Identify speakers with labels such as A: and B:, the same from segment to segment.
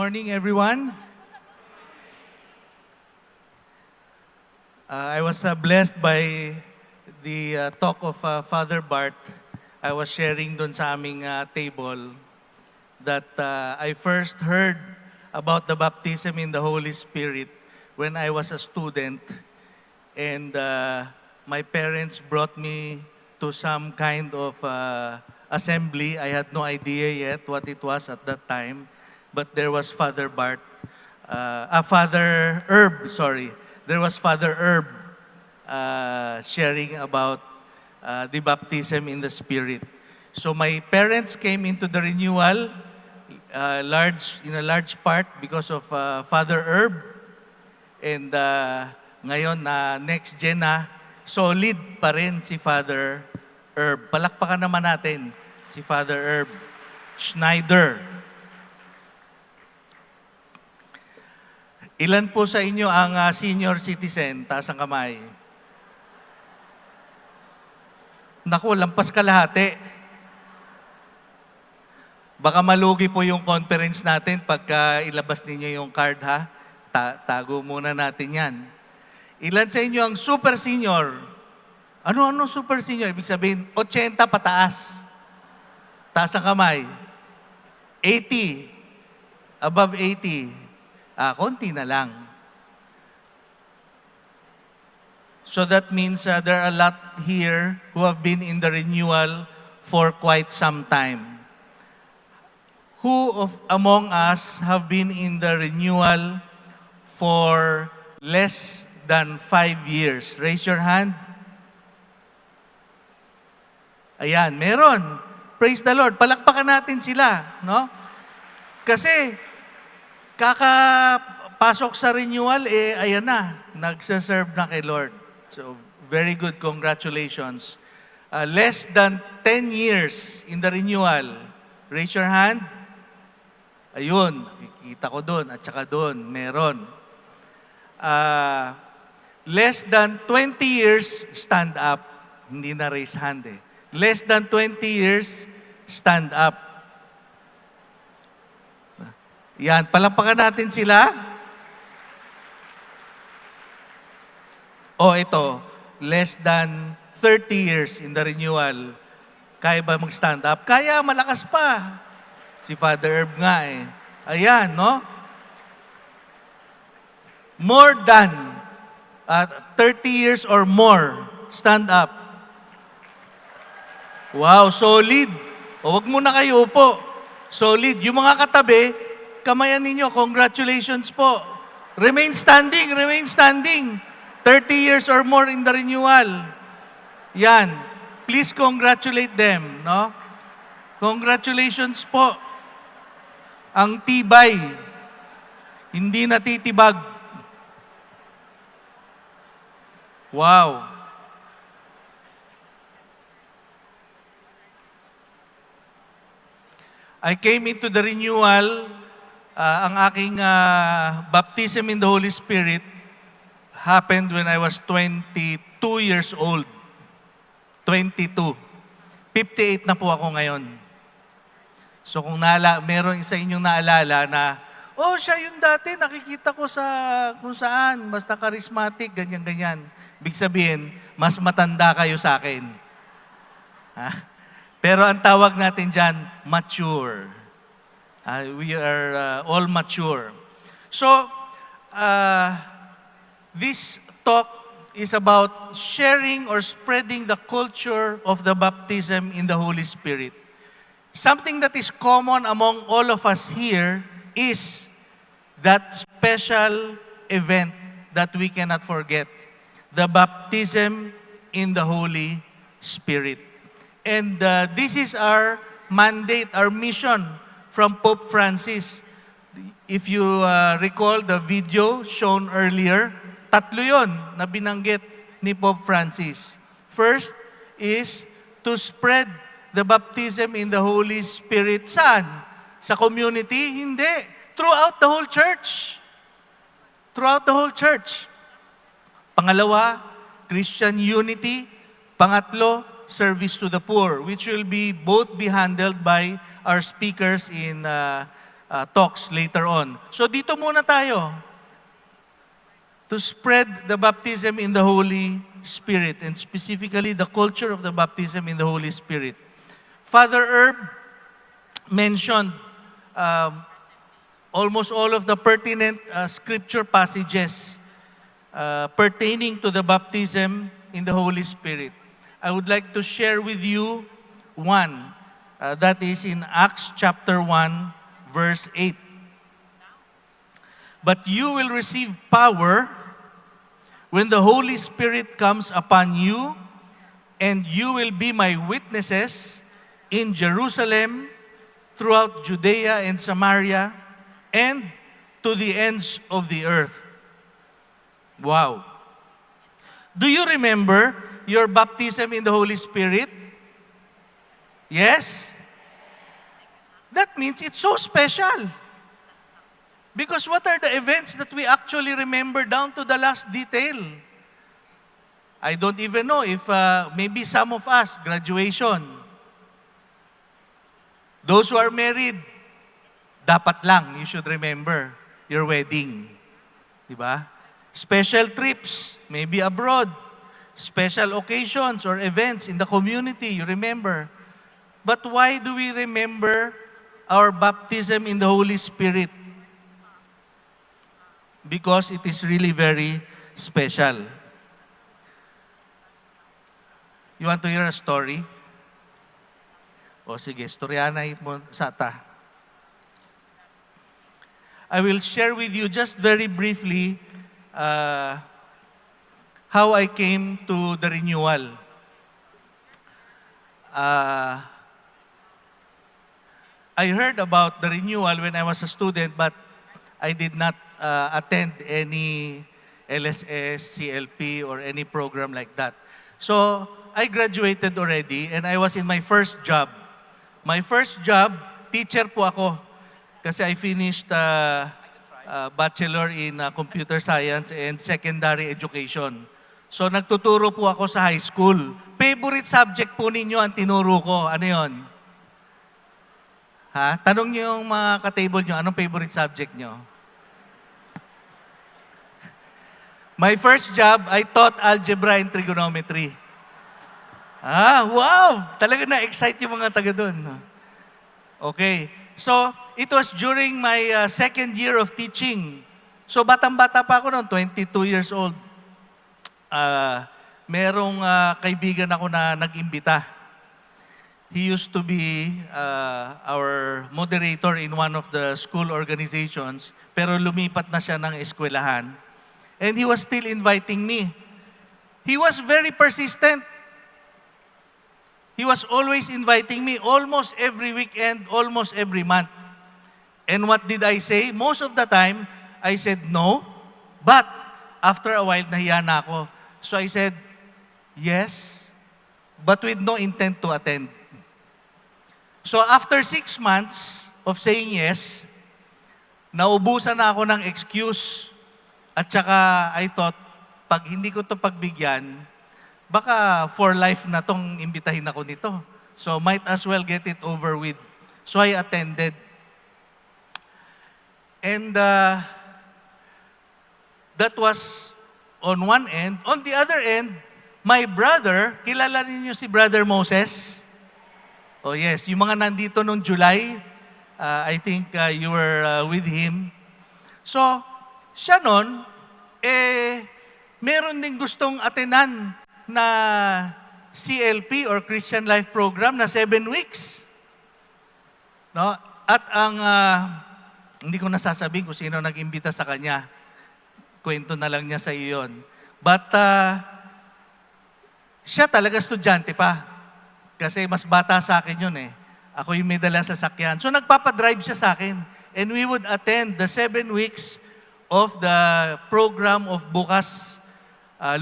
A: morning, everyone. I was blessed by the talk of Father Bart. I was sharing dun sa aming table that I first heard about the baptism in the Holy Spirit when I was a student. And my parents brought me to some kind of assembly. I had no idea yet what it was at that time. But there was Father Bart, Father Herb, sorry. There was Father Herb sharing about the baptism in the Spirit. So my parents came into the renewal in a large part because of Father Herb. And ngayon na next gen na, solid pa rin si Father Herb. Palakpakan naman natin si Father Herb Schneider. Ilan po sa inyo ang senior citizen? Taas ang kamay. Naku, lampas kalahati. Baka malugi po yung conference natin pagka ilabas ninyo yung card, ha? Tago muna natin yan. Ilan sa inyo ang super senior? Ano super senior? Ibig sabihin, 80 pataas. Taas ang kamay. 80. Above 80. Konti na lang. So that means there are a lot here who have been in the renewal for quite some time. Who among us have been in the renewal for less than 5 years? Raise your hand. Ayan, meron. Praise the Lord. Palakpakan natin sila, no? Kasi kakapasok sa renewal, ayan na, nagsaserve na kay Lord. So, very good, congratulations. Less than 10 years in the renewal. Raise your hand. Ayun, nakikita ko doon, at saka doon, meron. Less than 20 years, stand up. Hindi na raise hand eh. Less than 20 years, stand up. Yan, palampakan natin sila. Ito, less than 30 years in the renewal. Kaya ba mag-stand up? Kaya, malakas pa. Si Father Herb nga eh. Ayan, no? More than 30 years or more, stand up. Wow, solid. Huwag muna kayo upo. Solid. Yung mga katabi, kamayan ninyo, congratulations po. Remain standing, remain standing. 30 years or more in the renewal. Yan. Please congratulate them, no? Congratulations po. Ang tibay. Hindi natitibag. Wow. I came into the renewal. Ang aking baptism in the Holy Spirit happened when I was 22 years old. 22. 58 na po ako ngayon. So kung meron sa inyong naalala na, siya yung dati, nakikita ko sa kung saan, basta charismatic, ganyan-ganyan. Ibig sabihin, mas matanda kayo sa akin. Pero ang tawag natin dyan, mature. We are all mature. So, this talk is about sharing or spreading the culture of the baptism in the Holy Spirit. Something that is common among all of us here is that special event that we cannot forget, the baptism in the Holy Spirit. And this is our mandate, our mission from Pope Francis. If you recall the video shown earlier, 3 yun na binanggit ni Pope Francis. First is to spread the baptism in the Holy Spirit. Saan? Sa community? Hindi. Throughout the whole church. Throughout the whole church. Pangalawa, Christian unity. Pangatlo, service to the poor, which will both be handled by our speakers in talks later on. So dito muna tayo. To spread the baptism in the Holy Spirit, and specifically the culture of the baptism in the Holy Spirit. Father Herb mentioned almost all of the pertinent scripture passages pertaining to the baptism in the Holy Spirit. I would like to share with you one that is in Acts chapter 1, verse 8. But you will receive power when the Holy Spirit comes upon you, and you will be my witnesses in Jerusalem, throughout Judea and Samaria, and to the ends of the earth. Wow. Do you remember your baptism in the Holy Spirit? Yes? That means it's so special. Because what are the events that we actually remember down to the last detail? I don't even know if maybe some of us, graduation. Those who are married, dapat lang, you should remember your wedding. Diba? Special trips, maybe abroad. Special occasions or events in the community, you remember. But why do we remember our baptism in the Holy Spirit? Because it is really very special. You want to hear a story? O sige, storyanay mo sa ta. I will share with you just very briefly how I came to the renewal. I heard about the renewal when I was a student, but I did not attend any LSS, CLP, or any program like that. So, I graduated already and I was in my first job. My first job, teacher po ako. Kasi I finished bachelor in computer science and secondary education. So, nagtuturo po ako sa high school. Favorite subject po ninyo ang tinuro ko. Ano yon? Ha? Tanong niyo yung mga ka-table nyo, anong favorite subject nyo? My first job, I taught algebra and trigonometry. Wow! Talaga na-excite yung mga taga doon. Okay. So, it was during my second year of teaching. So, batang-bata pa ako noon, 22 years old. Merong kaibigan ako na nag-imbita. He used to be our moderator in one of the school organizations, pero lumipat na siya ng eskwelahan. And he was still inviting me. He was very persistent. He was always inviting me almost every weekend, almost every month. And what did I say? Most of the time, I said no. But after a while, nahiya na ako. So I said, yes, but with no intent to attend. So after 6 months of saying yes, naubusan na ako ng excuse. At saka I thought, pag hindi ko to pagbigyan, baka for life na tong imbitahin ako nito. So might as well get it over with. So I attended. And that was on one end. On the other end, my brother, kilala niyo si Brother Moses? Oh yes, yung mga nandito noong July, I think you were with him. So, siya nun, meron din gustong atenan na CLP or Christian Life Program na 7 weeks. No? At ang, hindi ko nasasabihin kung sino nag-imbita sa kanya. Kwento na lang niya sa iyo yun. But, siya talaga estudyante pa. Kasi mas bata sa akin yun eh. Ako yung may dalang sasakyan. So, nagpapadrive siya sa akin. And we would attend the 7 weeks of the program of Bukas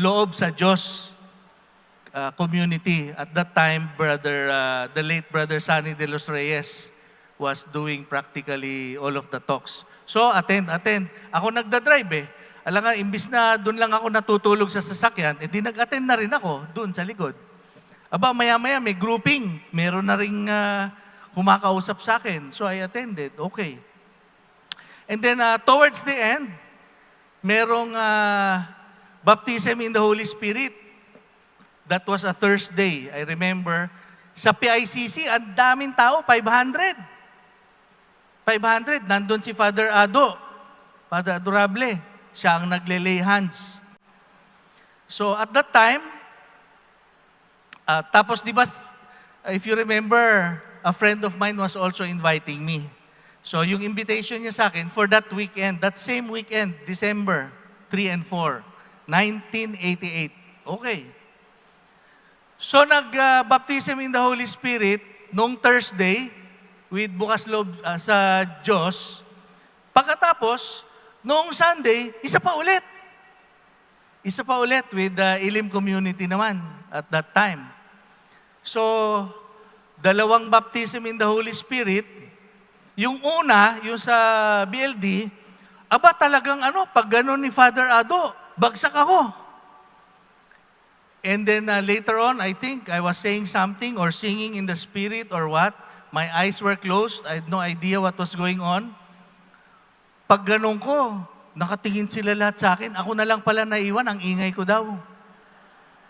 A: Loob sa Diyos community. At that time, the late Brother Sunny De Los Reyes was doing practically all of the talks. So, attend. Ako nagdadrive eh. Alam nga, imbis na doon lang ako natutulog sa sasakyan, di nag-attend na rin ako doon sa likod. Aba, maya-maya may grouping. Meron na rin kumakausap sa akin. So, I attended. Okay. And then towards the end, merong baptism in the Holy Spirit. That was a Thursday, I remember. Sa PICC, ang daming tao, 500. 500, nandun si Father Adorable. Siya ang nagle-lay hands. So at that time, tapos di ba, if you remember, a friend of mine was also inviting me. So yung invitation niya sa akin for that weekend, that same weekend, December 3 and 4, 1988. Okay. So nag-baptism in the Holy Spirit nung Thursday with bukas loob sa Diyos. Pagkatapos, noong Sunday, isa pa ulit. Isa pa ulit with the Elim community naman at that time. So, dalawang baptism in the Holy Spirit. Yung una, yung sa BLD, aba talagang pag gano'n ni Father Ado, bagsak ako. And then later on, I think I was saying something or singing in the Spirit or what. My eyes were closed. I had no idea what was going on. Pag gano'n ko, nakatingin sila lahat sa akin. Ako na lang pala naiwan, ang ingay ko daw.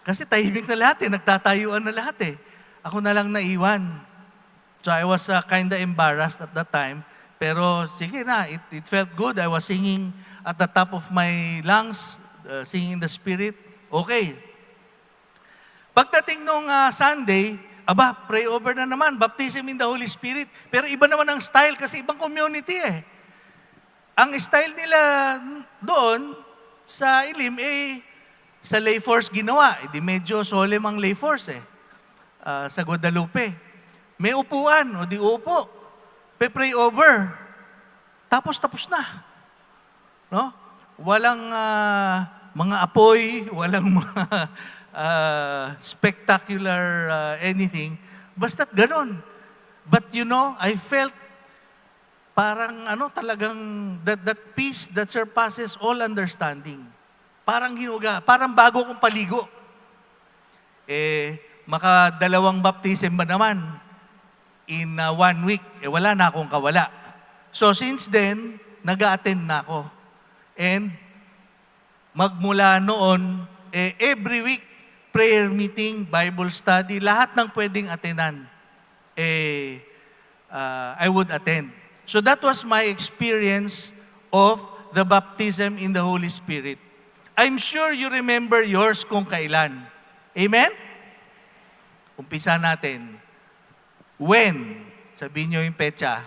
A: Kasi tahimik na lahat nagtatayuan na lahat Ako na lang naiwan. So I was kind of embarrassed at that time. Pero sige na, it felt good. I was singing at the top of my lungs, singing the Spirit. Okay. Pagdating nung Sunday, pray over na naman, baptism in the Holy Spirit. Pero iba naman ang style kasi ibang community Ang style nila doon sa Elim, sa lay force ginawa. Di medyo solemn ang lay force sa Guadalupe. May upuan, o di upo. Pray over. Tapos na. No? Walang mga apoy, walang mga spectacular anything. Basta't ganon. But I felt parang talagang that peace that surpasses all understanding. Parang hinuga, parang bago kong paligo. Makadalawang baptism ba naman in 1 week, wala na akong kawala. So since then, nag-a-attend na ako. And magmula noon, every week, prayer meeting, Bible study, lahat ng pwedeng attendan, I would attend. So that was my experience of the baptism in the Holy Spirit. I'm sure you remember yours kung kailan. Amen? Umpisa natin. When? Sabihin nyo yung petsa.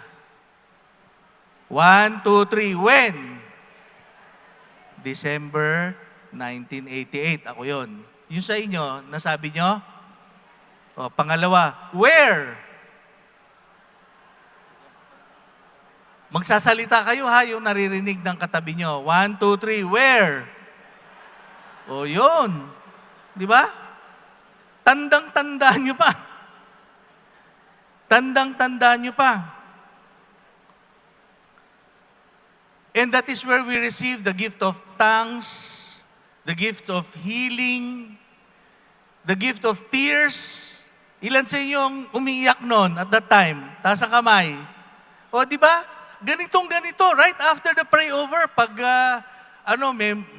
A: 1, 2, 3. When? December 1988. Ako yon. Yung sa inyo, nasabi nyo? Pangalawa, where? Magsasalita kayo yung naririnig ng katabi nyo. 1, 2, 3, where? Yun. Di ba? Tandang-tandaan nyo pa. Tandang-tandaan nyo pa. And that is where we receive the gift of tongues, the gift of healing, the gift of tears. Ilan sa inyong umiiyak noon at that time? Taas ang kamay. Di ba? Ganito, right after the pray over, pag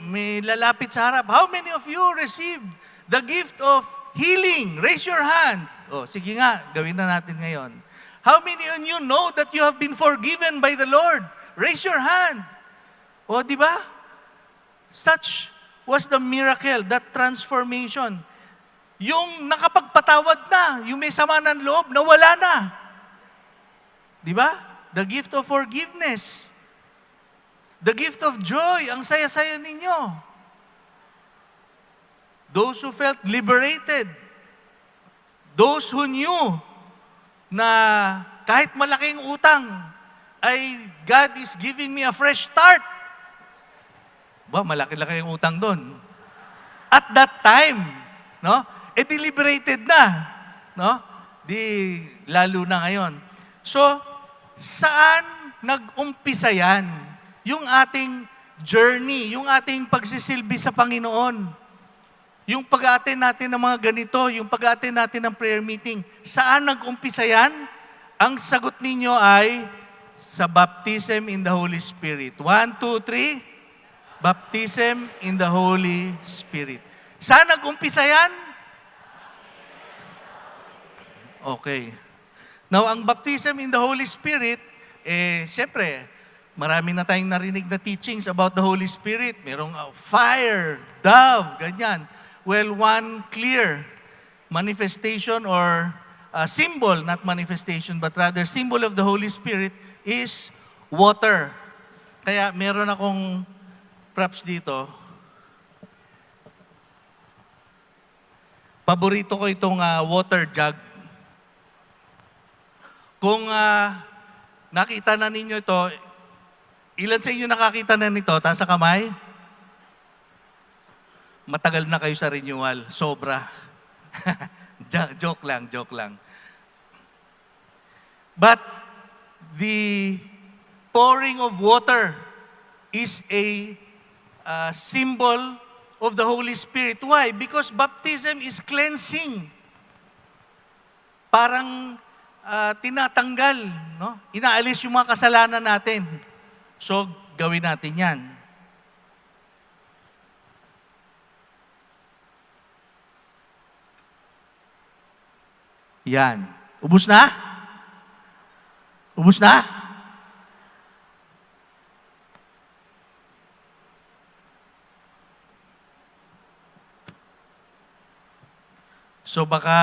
A: may lalapit sa harap, how many of you received the gift of healing? Raise your hand. Sige nga, gawin na natin ngayon. How many of you know that you have been forgiven by the Lord? Raise your hand. Di ba? Such was the miracle, that transformation. Yung nakapagpatawad na, yung may sama ng loob, nawala na. Di ba? The gift of forgiveness. The gift of joy. Ang saya-saya ninyo. Those who felt liberated. Those who knew na kahit malaking utang, ay God is giving me a fresh start. Malaki-laki yung utang doon. At that time, no? Deliberated na, no? Lalo na ngayon. So, saan nag-umpisa yan? Yung ating journey, yung ating pagsisilbi sa Panginoon. Yung pag-aattend natin ng mga ganito, yung pag-aattend natin ng prayer meeting, saan nag-umpisa yan? Ang sagot ninyo ay sa baptism in the Holy Spirit. 1, 2, 3. Baptism in the Holy Spirit. Saan nag-umpisa yan? Okay. Now, ang baptism in the Holy Spirit, siyempre, marami na tayong narinig na teachings about the Holy Spirit. Merong fire, dove, ganyan. Well, one clear manifestation or symbol, not manifestation, but rather symbol of the Holy Spirit is water. Kaya meron akong props dito. Paborito ko itong water jug. Kung nakita na ninyo ito, ilan sa inyo nakakita na nito? Taas sa kamay? Matagal na kayo sa renewal. Sobra. Joke lang, joke lang. But the pouring of water is a symbol of the Holy Spirit. Why? Because baptism is cleansing. Parang tinatanggal, no? Inaalis yung mga kasalanan natin. So, gawin natin yan. Yan. Ubus na? Ubus na? So baka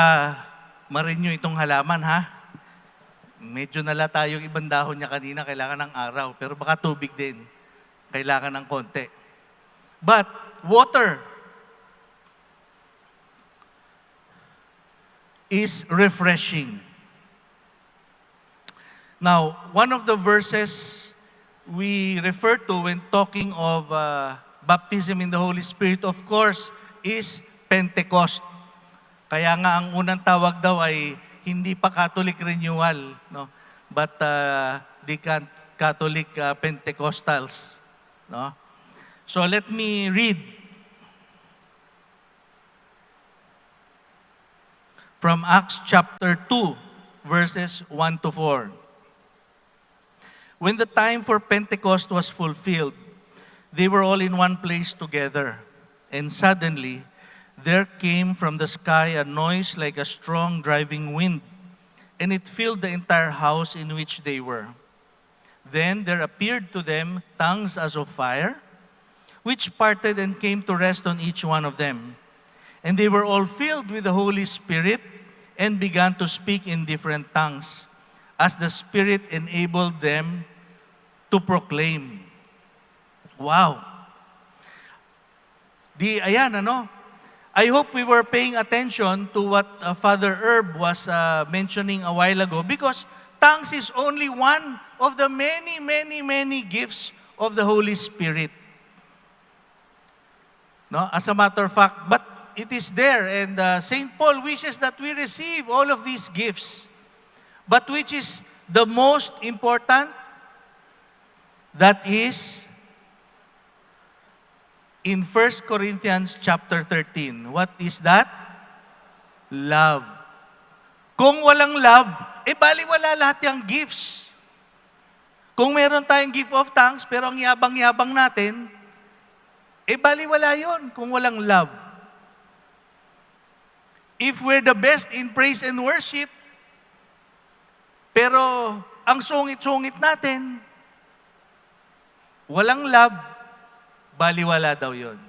A: ma-renew itong halaman, ha? Medyo nalata yung ibang dahon niya kanina, kailangan ng araw. Pero baka tubig din. Kailangan ng konti. But, water is refreshing. Now, one of the verses we refer to when talking of baptism in the Holy Spirit, of course, is Pentecost. Kaya nga ang unang tawag daw ay hindi pa Catholic renewal, no? But the Catholic Pentecostals, no? So let me read from Acts chapter 2, verses 1 to 4. When the time for Pentecost was fulfilled, they were all in one place together, and suddenly there came from the sky a noise like a strong driving wind, and it filled the entire house in which they were. Then there appeared to them tongues as of fire, which parted and came to rest on each one of them. And they were all filled with the Holy Spirit and began to speak in different tongues, as the Spirit enabled them to proclaim. Wow! I hope we were paying attention to what Father Herb was mentioning a while ago, because tongues is only one of the many, many, many gifts of the Holy Spirit. No? As a matter of fact, but it is there, and St. Paul wishes that we receive all of these gifts. But which is the most important? That is in 1 Corinthians chapter 13. What is that? Love. Kung walang love, baliwala lahat yung gifts. Kung meron tayong gift of tongues, pero ang yabang-yabang natin, baliwala yun kung walang love. If we're the best in praise and worship, pero ang sungit-sungit natin, walang love, baliwala daw yun.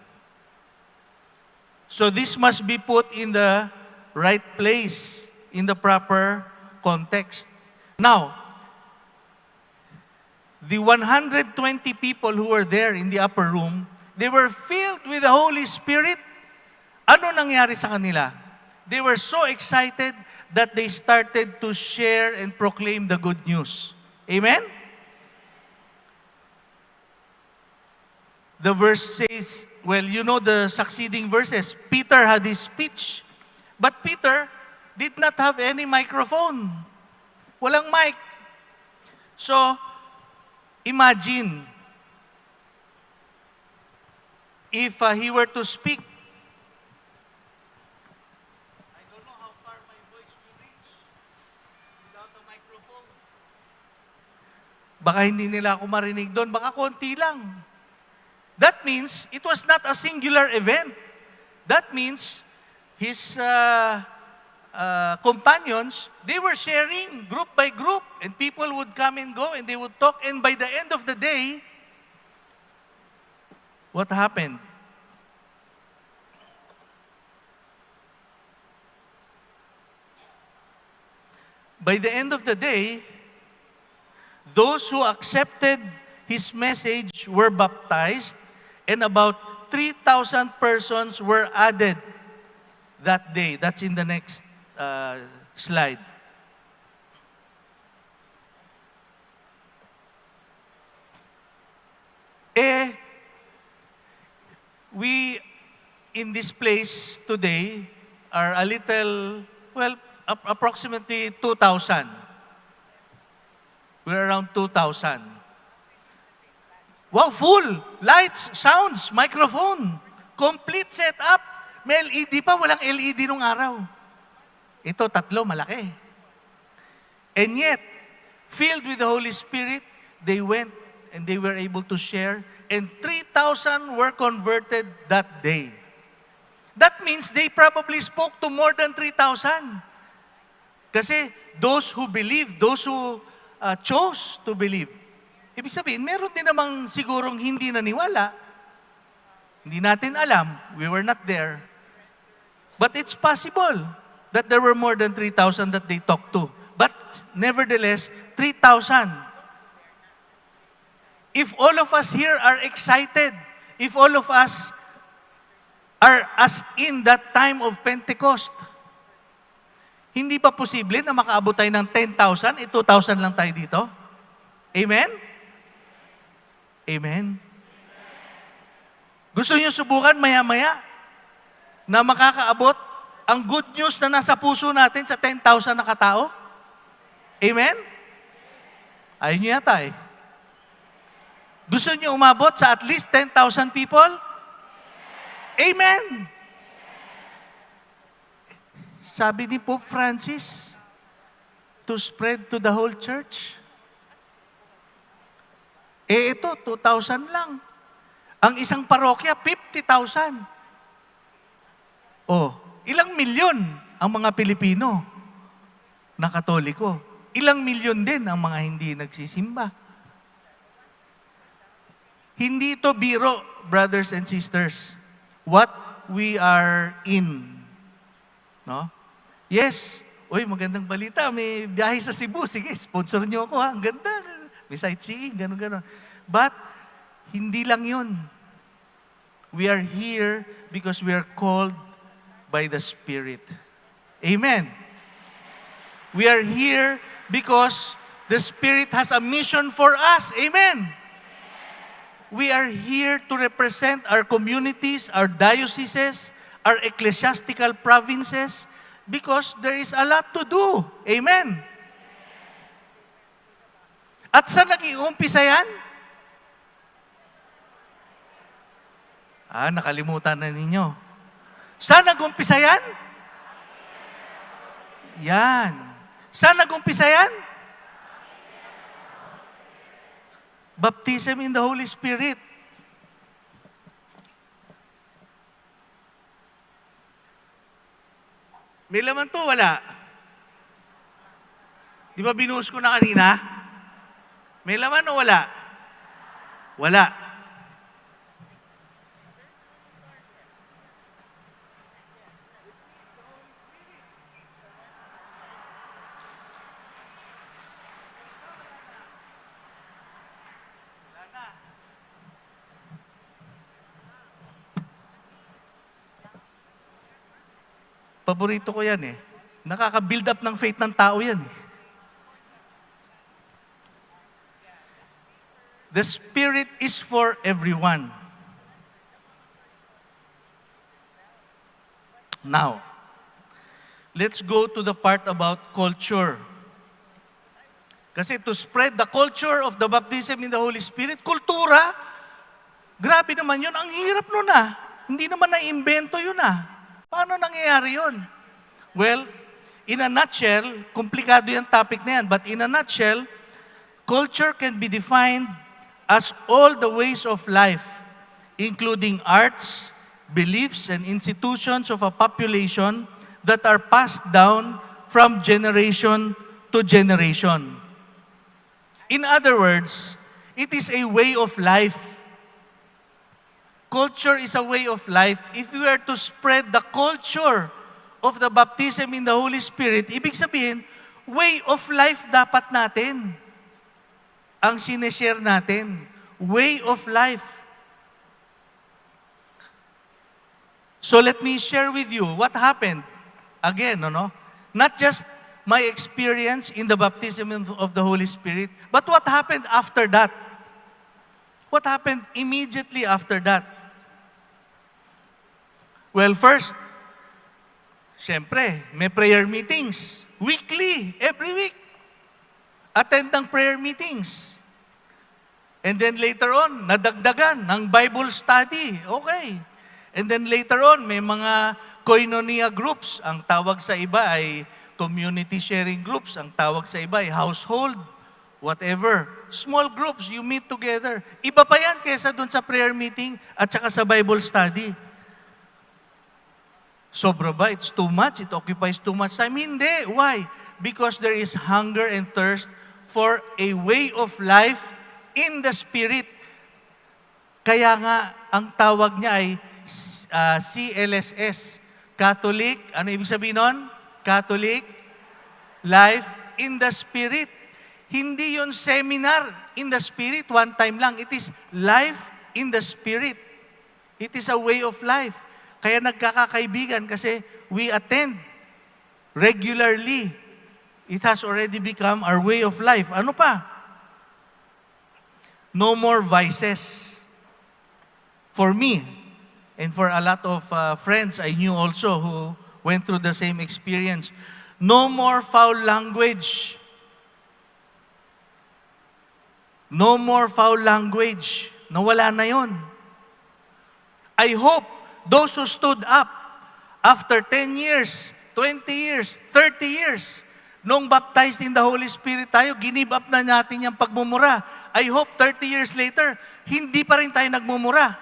A: So this must be put in the right place, in the proper context. Now, the 120 people who were there in the upper room, they were filled with the Holy Spirit. Ano nangyari sa kanila? They were so excited that they started to share and proclaim the good news. Amen? The verse says, well, you know the succeeding verses. Peter had his speech, but Peter did not have any microphone. Walang mic. So, imagine if he were to speak. I don't know how far my voice will reach without a microphone. Baka hindi nila ako marinig doon, baka konti lang. That means, it was not a singular event. That means, his companions, they were sharing group by group, and people would come and go, and they would talk, and by the end of the day, what happened? By the end of the day, those who accepted his message were baptized, and about 3,000 persons were added that day. That's in the next slide. We in this place today are a little, well, approximately 2,000. We're around 2,000. Wow, full! Lights, sounds, microphone. Complete setup. May LED pa, walang LED nung araw. Ito, 3, malaki. And yet, filled with the Holy Spirit, they went and they were able to share, and 3,000 were converted that day. That means they probably spoke to more than 3,000. Kasi those who believe, those who chose to believe. Ibig sabihin, meron din namang sigurong hindi naniwala. Hindi natin alam. We were not there. But it's possible that there were more than 3,000 that they talked to. But nevertheless, 3,000. If all of us here are excited, if all of us are as in that time of Pentecost, hindi ba posible na makaabot tayo ng 10,000? 2,000 lang tayo dito? Amen? Amen? Gusto niyo subukan maya-maya na makakaabot ang good news na nasa puso natin sa 10,000 na katao? Amen? Ayun niyo yata eh. Gusto niyo umabot sa at least 10,000 people? Amen! Sabi ni Pope Francis, to spread to the whole church. Ito, 2,000 lang. Ang isang parokya, 50,000. Ilang milyon ang mga Pilipino na Katoliko? Ilang milyon din ang mga hindi nagsisimba? Hindi ito biro, brothers and sisters. What we are in. No? Yes. Uy, magandang balita. May biyahe sa Cebu. Sige, sponsor niyo ako ha. Ang ganda. May sightseeing, gano'n. But, hindi lang yun. We are here because we are called by the Spirit. Amen. We are here because the Spirit has a mission for us. Amen. We are here to represent our communities, our dioceses, our ecclesiastical provinces, because there is a lot to do. Amen. At saan nag-iumpisa yan? Nakalimutan na ninyo. Saan nag-umpisa yan? Yan. Saan nag-umpisa yan? Baptism in the Holy Spirit. May laman to, wala? Di ba binuhos ko na kanina? May laman o wala? Wala. Paborito ko yan eh. Nakaka-build up ng faith ng tao yan eh. The Spirit is for everyone. Now, let's go to the part about culture. Kasi to spread the culture of the baptism in the Holy Spirit, kultura, grabe naman yun. Ang hirap nun ah. Hindi naman na-invento yun ah. Paano nangyayari yun? Well, in a nutshell, komplikado yung topic na yan, but in a nutshell, culture can be defined as all the ways of life, including arts, beliefs, and institutions of a population that are passed down from generation to generation. In other words, it is a way of life. Culture is a way of life. If we are to spread the culture of the baptism in the Holy Spirit, ibig sabihin, way of life dapat natin. Ang sineshare natin, way of life. So let me share with you what happened. Again, not just my experience in the baptism of the Holy Spirit, but what happened after that? What happened immediately after that? Well, first, syempre, may prayer meetings. Weekly, every week. Attend ng prayer meetings. And then later on, nadagdagan ng Bible study. Okay. And then later on, may mga koinonia groups. Ang tawag sa iba ay community sharing groups. Ang tawag sa iba ay household, whatever. Small groups, you meet together. Iba pa yan kaysa dun sa prayer meeting at saka sa Bible study. Sobra ba? It's too much? It occupies too much time? Hindi. Why? Because there is hunger and thirst for a way of life in the Spirit. Kaya nga, ang tawag niya ay CLSS. Catholic, ano ibig sabihin nun? Catholic Life in the Spirit. Hindi yun seminar in the Spirit, one time lang. It is life in the Spirit. It is a way of life. Kaya nagkakakaibigan kasi we attend regularly. It has already become our way of life. Ano pa? No more vices. For me, and for a lot of friends I knew also who went through the same experience, no more foul language. No more foul language. Nawala na yon. I hope those who stood up after 10 years, 20 years, 30 years, nung baptized in the Holy Spirit tayo, ginib up na natin yung pagmumura. I hope 30 years later, hindi pa rin tayo nagmumura.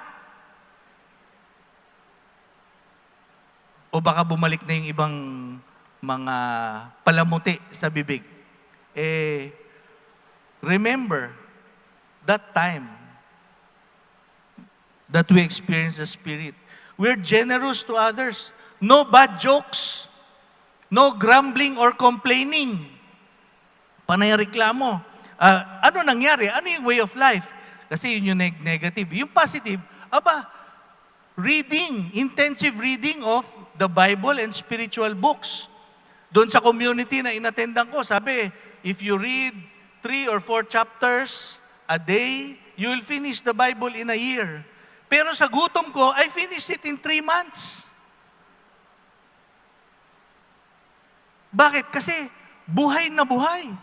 A: O baka bumalik na yung ibang mga palamuti sa bibig. Remember that time that we experienced the Spirit. We're generous to others. No bad jokes. No grumbling or complaining. Panay reklamo. Ano nangyari? Ano yung way of life? Kasi yun yung negative. Yung positive, reading, intensive reading of the Bible and spiritual books. Doon sa community na inattendan ko, sabi, if you read 3 or 4 chapters a day, you will finish the Bible in a year. Pero sa gutom ko, I finished it in 3 months. Bakit? Kasi buhay na buhay.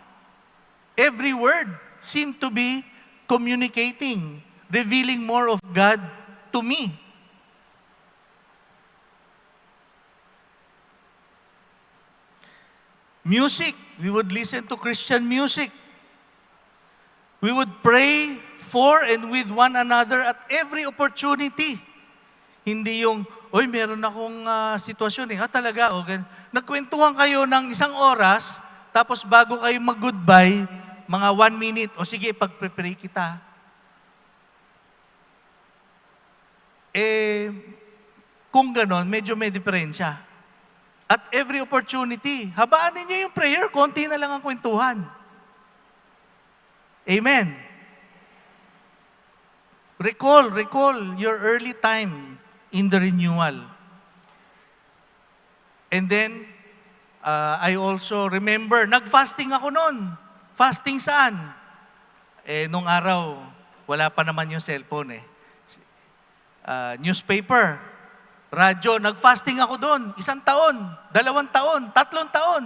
A: Every word seemed to be communicating, revealing more of God to me. Music, we would listen to Christian music. We would pray for and with one another at every opportunity. Hindi yung, meron akong sitwasyon talaga. Nagkwentuhan kayo ng 1 oras, tapos bago kayo mag-goodbye, mga 1 minute, sige, pag-prepare kita. Kung ganon, medyo may diferensya. At every opportunity, habaan ninyo yung prayer, konti na lang ang kwentuhan. Amen. Recall your early time in the renewal. And then, I also remember, nag-fasting ako noon. Fasting saan? Nung araw, wala pa naman yung cellphone newspaper. Radyo, nag-fasting ako doon. 1 taon, 2 taon, 3 taon.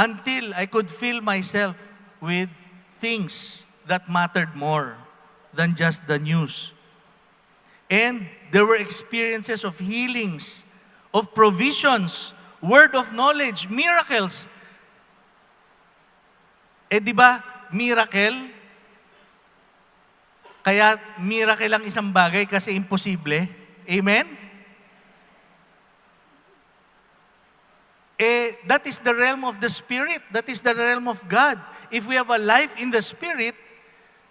A: Until I could fill myself with things that mattered more than just the news. And there were experiences of healings, of provisions, word of knowledge, miracles. di ba, miracle? Kaya miracle ang isang bagay kasi imposible. Amen? That is the realm of the Spirit. That is the realm of God. If we have a life in the Spirit,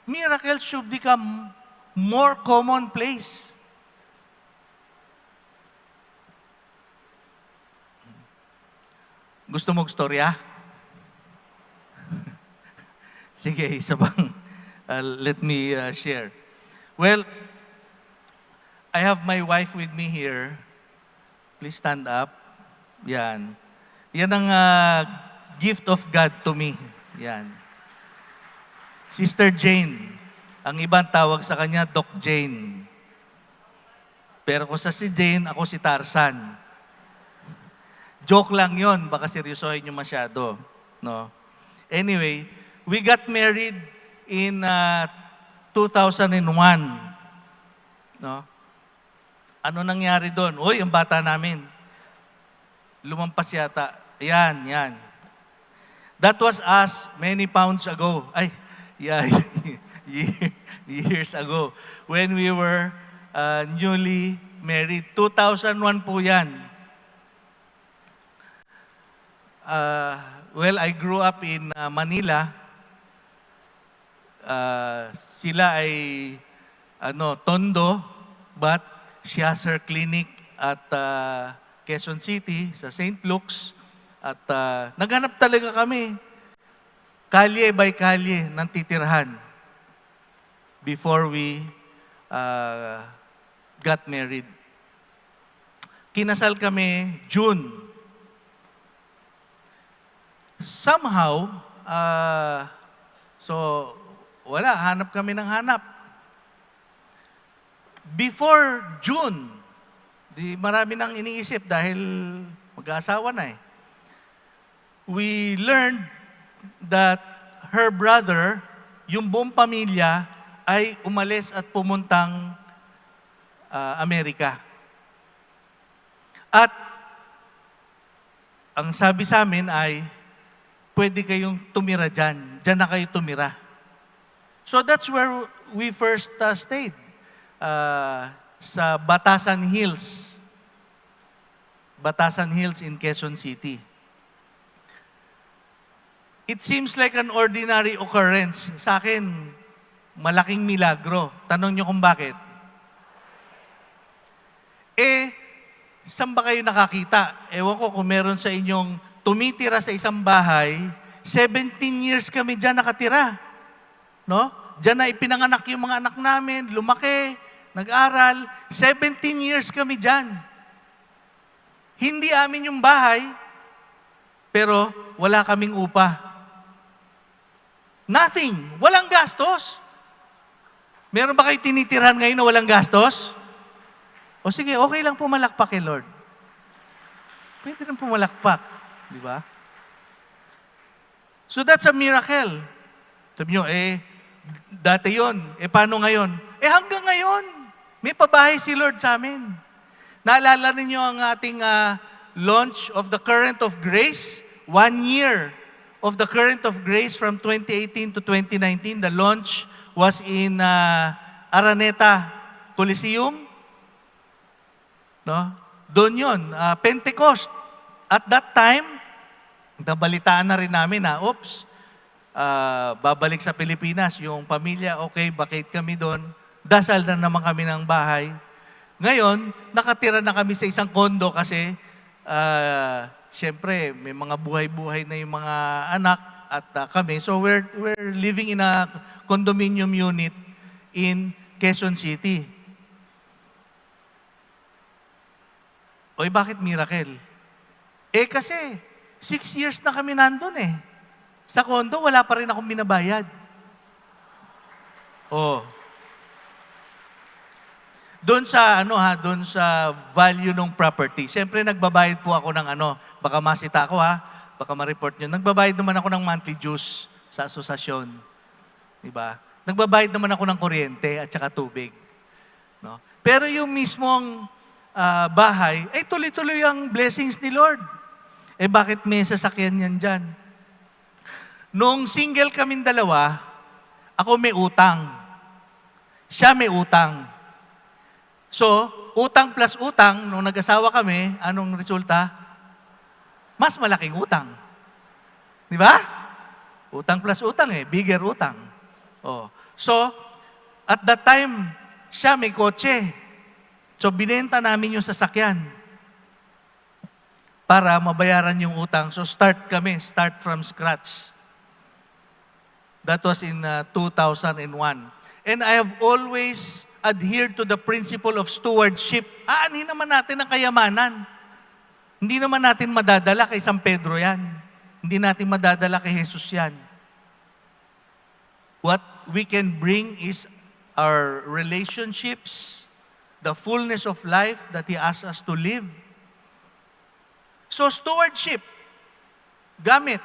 A: miracles should become more commonplace. Gusto mong storya? Sige, isa bang let me share. Well, I have my wife with me here. Please stand up. Yan. Yan ang gift of God to me. Yan. Sister Jane. Ang ibang tawag sa kanya, Doc Jane. Pero kung sa si Jane, ako si Tarzan. Joke lang yon, baka seryosohin nyo masyado. No? Anyway, we got married in 2001. No? Ano nangyari doon? Uy, ang bata namin. Lumampas yata. Yan. That was us many pounds ago. Ay, yeah, years ago. When we were newly married. 2001 po yan. Well, I grew up in Manila. Sila ay Tondo, but she has her clinic at Quezon City sa St. Luke's. At naghanap talaga kami, kalye by kalye ng titirhan before we got married. Kinasal kami June. Somehow, wala, hanap kami ng hanap. Before June, marami nang iniisip dahil mag-aasawa na eh. We learned that her brother, yung buong pamilya, ay umalis at pumuntang Amerika. At ang sabi sa amin ay, pwede kayong tumira dyan. Dyan na kayo tumira. So that's where we first stayed. Sa Batasan Hills. Batasan Hills in Quezon City. It seems like an ordinary occurrence. Sa akin, malaking milagro. Tanong nyo kung bakit. Saan ba kayo nakakita? Ewan ko kung meron sa inyong tumitira sa isang bahay, 17 years kami dyan nakatira. No? Dyan na ipinanganak yung mga anak namin, lumaki, nag-aral. 17 years kami dyan. Hindi amin yung bahay, pero wala kaming upa. Nothing. Walang gastos. Meron ba kayo tinitirhan ngayon na walang gastos? O sige, okay lang pumalakpak kay Lord. Pwede rin pumalakpak. Di ba? So that's a miracle. Sabi nyo, dati yun. Paano ngayon? Hanggang ngayon, may pabahay si Lord sa amin. Naalala ninyo ang ating launch of the Current of Grace? 1 year of the Current of Grace from 2018 to 2019. The launch was in Araneta Coliseum. No? Doon yun, Pentecost. At that time, nabalitaan na rin namin na, babalik sa Pilipinas, yung pamilya, okay, bakit kami doon? Dasal na naman kami ng bahay. Ngayon, nakatira na kami sa isang kondo kasi, syempre, may mga buhay-buhay na yung mga anak at kami. So we're living in a condominium unit in Quezon City. Bakit miracle? Kasi, 6 years na kami nandun eh. Sa kondo, wala pa rin akong binabayad. Doon sa doon sa value ng property. Siyempre nagbabayad po ako ng baka masita ako baka ma-report niyo. Nagbabayad naman ako ng monthly dues sa asosasyon. Di ba? Nagbabayad naman ako ng kuryente at saka tubig. No? Pero yung mismong bahay, tuloy-tuloy ang blessings ni Lord. Bakit may sasakyan yan dyan? Noong single kaming dalawa, ako may utang. Siya may utang. So, utang plus utang, nung nag-asawa kami, anong resulta? Mas malaking utang. Di ba? Utang plus utang bigger utang. Oh. So, at that time, siya may kotse. So, binenta namin yung sasakyan para mabayaran yung utang. So, start from scratch. That was in 2001. And I have always adhered to the principle of stewardship. Aanin naman natin ang kayamanan. Hindi naman natin madadala kay San Pedro yan. Hindi natin madadala kay Jesus yan. What we can bring is our relationships, the fullness of life that He asks us to live. So stewardship, gamit,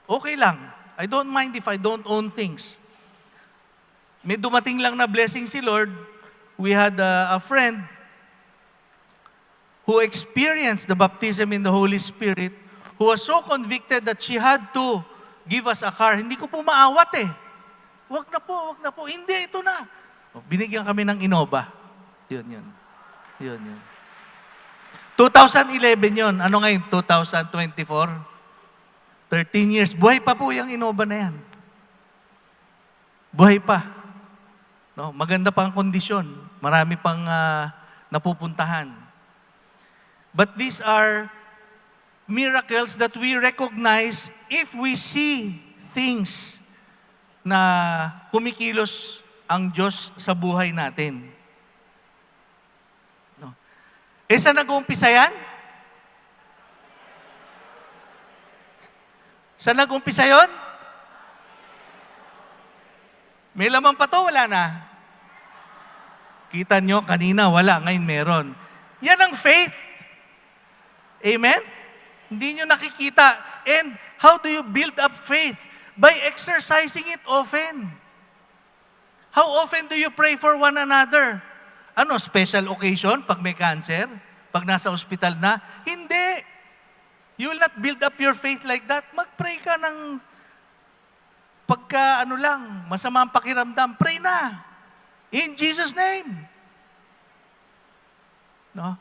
A: okay lang. I don't mind if I don't own things. May dumating lang na blessing si Lord. We had a friend who experienced the baptism in the Holy Spirit, who was so convicted that she had to give us a car. Hindi ko po maawat Wag na po. Hindi, ito na. Binigyan kami ng Innova. Yun. 2011 yun. Ano ngayon? 2024? 13 years. Buhay pa po yung Innova na yan. Buhay pa. No, maganda pang kondisyon. Marami pang napupuntahan. But these are miracles that we recognize if we see things na kumikilos ang Diyos sa buhay natin. No. Saan nag-uumpisa yan? Saan nag-uumpisa yun? May laman pa to, wala na. Kita nyo, kanina wala, ngayon meron. Yan ang faith. Amen? Hindi nyo nakikita. And how do you build up faith? By exercising it often. How often do you pray for one another? Ano, special occasion pag may cancer? Pag nasa ospital na? Hindi. You will not build up your faith like that. Mag-pray ka ng pagka masama ang pakiramdam, pray na. In Jesus' name. No?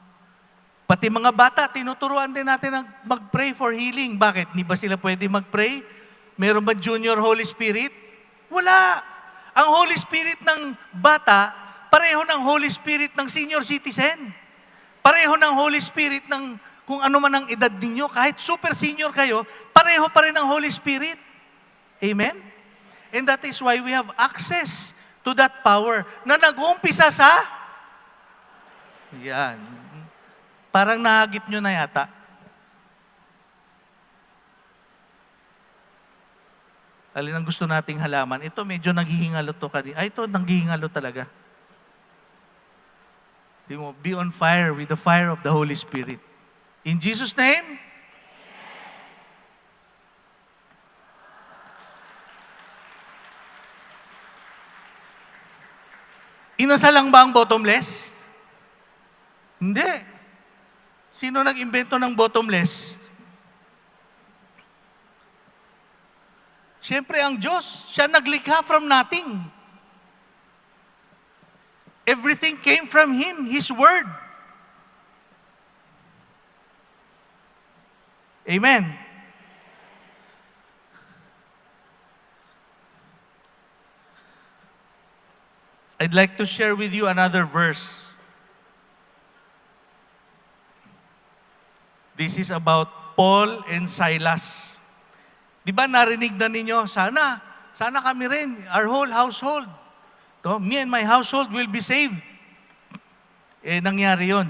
A: Pati mga bata, tinuturuan din natin mag-pray for healing. Bakit? Hindi ba sila pwede mag-pray? Meron ba Junior Holy Spirit? Wala. Ang Holy Spirit ng bata, pareho ng Holy Spirit ng senior citizen. Pareho ng Holy Spirit ng kung ano man ang edad ninyo. Kahit super senior kayo, pareho pa rin ang Holy Spirit. Amen? And that is why we have access to that power na nag-uumpisa sa yan. Parang nahagip nyo na yata. Alin ang gusto nating halaman? Ito medyo naghihingalo to kanina. Ito naghihingalo talaga. Be on fire with the fire of the Holy Spirit. In Jesus' name. Inasal lang ba ang bottomless? Hindi. Sino nag-imbento ng bottomless? Siyempre ang Diyos, siya naglikha from nothing. Everything came from Him, His Word. Amen. I'd like to share with you another verse. This is about Paul and Silas. Di ba narinig na ninyo? Sana kami rin, our whole household. Me and my household will be saved. Nangyari yun.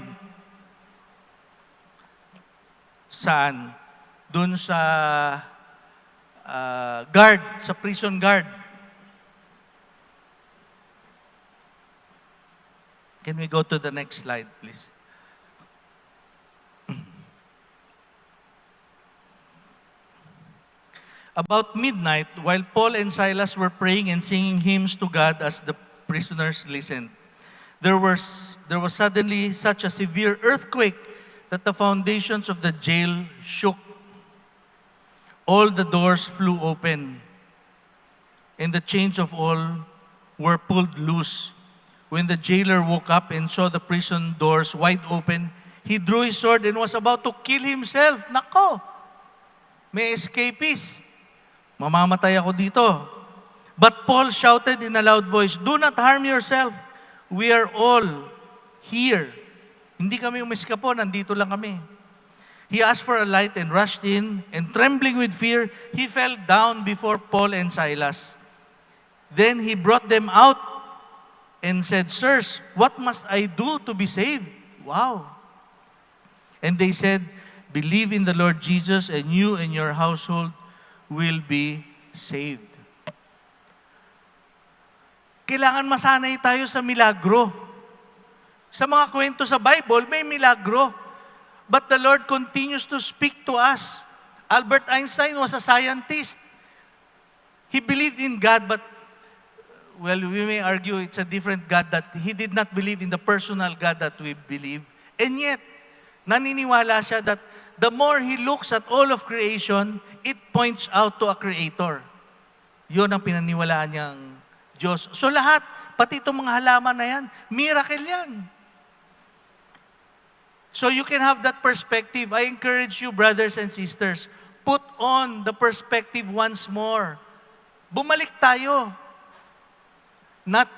A: Saan? Doon sa guard, sa prison guard. Can we go to the next slide, please? About midnight, while Paul and Silas were praying and singing hymns to God as the prisoners listened, there was suddenly such a severe earthquake that the foundations of the jail shook. all the doors flew open, and the chains of all were pulled loose. When the jailer woke up and saw the prison doors wide open, he drew his sword and was about to kill himself. Nako! May escapist. Mamamatay ako dito. But Paul shouted in a loud voice, "Do not harm yourself. We are all here." Hindi kami umiskapo, nandito lang kami. He asked for a light and rushed in, and trembling with fear, he fell down before Paul and Silas. Then he brought them out and said, "Sirs, what must I do to be saved?" Wow. And they said, "Believe in the Lord Jesus, and you and your household will be saved." Kailangan masanay tayo sa milagro. Sa mga kwento sa Bible, may milagro. But the Lord continues to speak to us. Albert Einstein was a scientist. He believed in God, but, well, we may argue it's a different God, that he did not believe in the personal God that we believe. And yet, naniniwala siya that the more he looks at all of creation, it points out to a creator. Yun ang pinaniwalaan niyang Diyos. So lahat, pati itong mga halaman na yan, miracle yan. So you can have that perspective. I encourage you, brothers and sisters, put on the perspective once more. Bumalik tayo. Not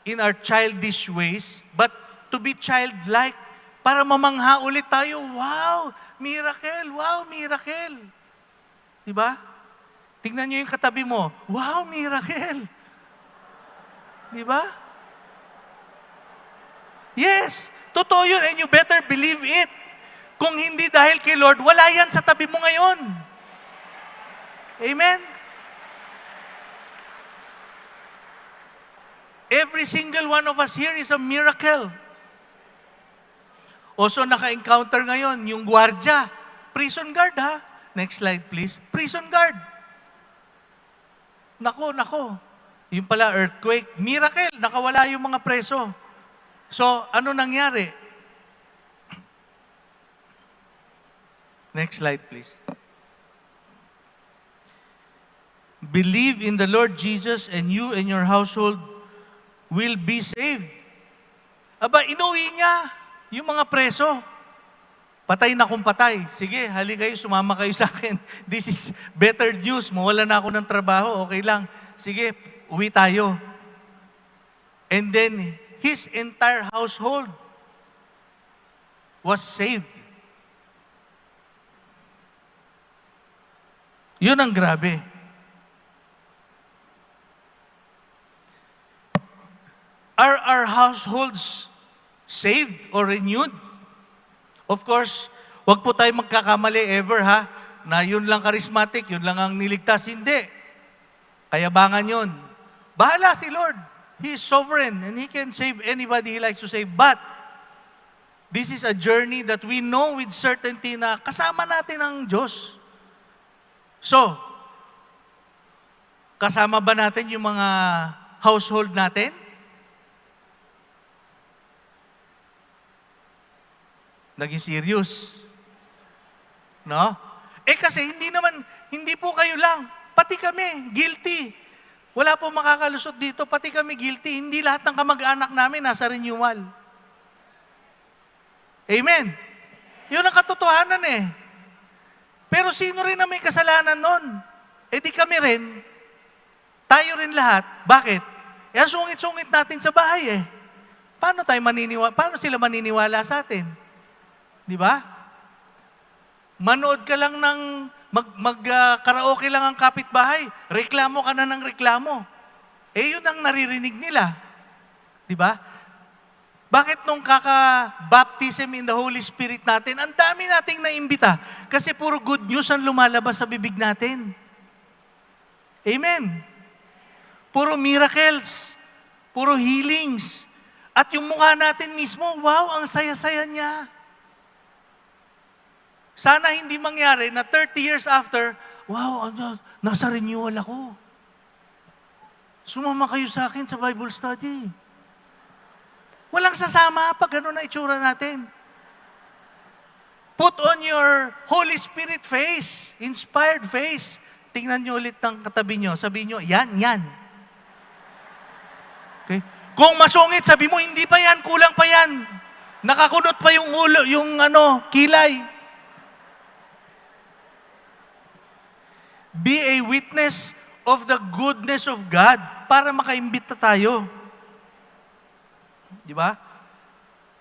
A: in our childish ways, but to be childlike. Para mamangha ulit tayo. Wow, miracle. Wow, miracle. Diba? Tingnan nyo yung katabi mo. Wow, miracle. Diba? Yes, totoo yun, and you better believe it. Kung hindi dahil kay Lord, wala yan sa tabi mo ngayon. Amen? Every single one of us here is a miracle. Also, naka-encounter ngayon yung gwardiya. Prison guard, ha? Next slide, please. Prison guard. Nako. Yung pala, earthquake. Miracle. Nakawala yung mga preso. So, ano nangyari? Next slide, please. Believe in the Lord Jesus, and you and your household will be saved. Aba, inuwi niya yung mga preso. Patay na kung patay. Sige, hali kayo, sumama kayo sa akin. This is better news. Mawala na ako ng trabaho. Okay lang. Sige, uwi tayo. And then, his entire household was saved. Yun ang grabe. Are our households saved or renewed? Of course, wag po tayo magkakamali ever, ha? Na yun lang charismatic, yun lang ang niligtas. Hindi. Kayabangan yun. Bahala si Lord. He is sovereign and He can save anybody He likes to save. But, this is a journey that we know with certainty na kasama natin ang Diyos. So, kasama ba natin yung mga household natin? Naging serious. No? Kasi hindi po kayo lang. Pati kami, guilty. Wala po makakalusot dito, pati kami guilty. Hindi lahat ng kamag-anak namin nasa renewal. Amen? Yun ang katotohanan eh. Pero sino rin na may kasalanan nun? Di kami rin. Tayo rin lahat. Bakit? Ang sungit-sungit natin sa bahay eh. Paano sila maniniwala sa atin? Di ba? Manood ka lang ng karaoke lang ang kapitbahay, reklamo ka na ng reklamo. Yun ang naririnig nila. Di ba? Bakit nung kaka-baptism in the Holy Spirit natin, ang dami nating naimbita? Kasi puro good news ang lumalabas sa bibig natin. Amen. Puro miracles, puro healings. At yung mukha natin mismo, wow, ang saya-saya niya. Sana hindi mangyari na 30 years after, wow, nasa renewal ako. Sumama kayo sa akin sa Bible study. Walang sasama pag gano'n na itsura natin. Put on your Holy Spirit face, inspired face. Tingnan nyo ulit ng katabi nyo. Sabihin nyo, yan. Okay? Kung masungit, sabi mo, hindi pa yan, kulang pa yan. Nakakunot pa yung ulo, kilay. Be a witness of the goodness of God para makaimbita tayo. Di ba?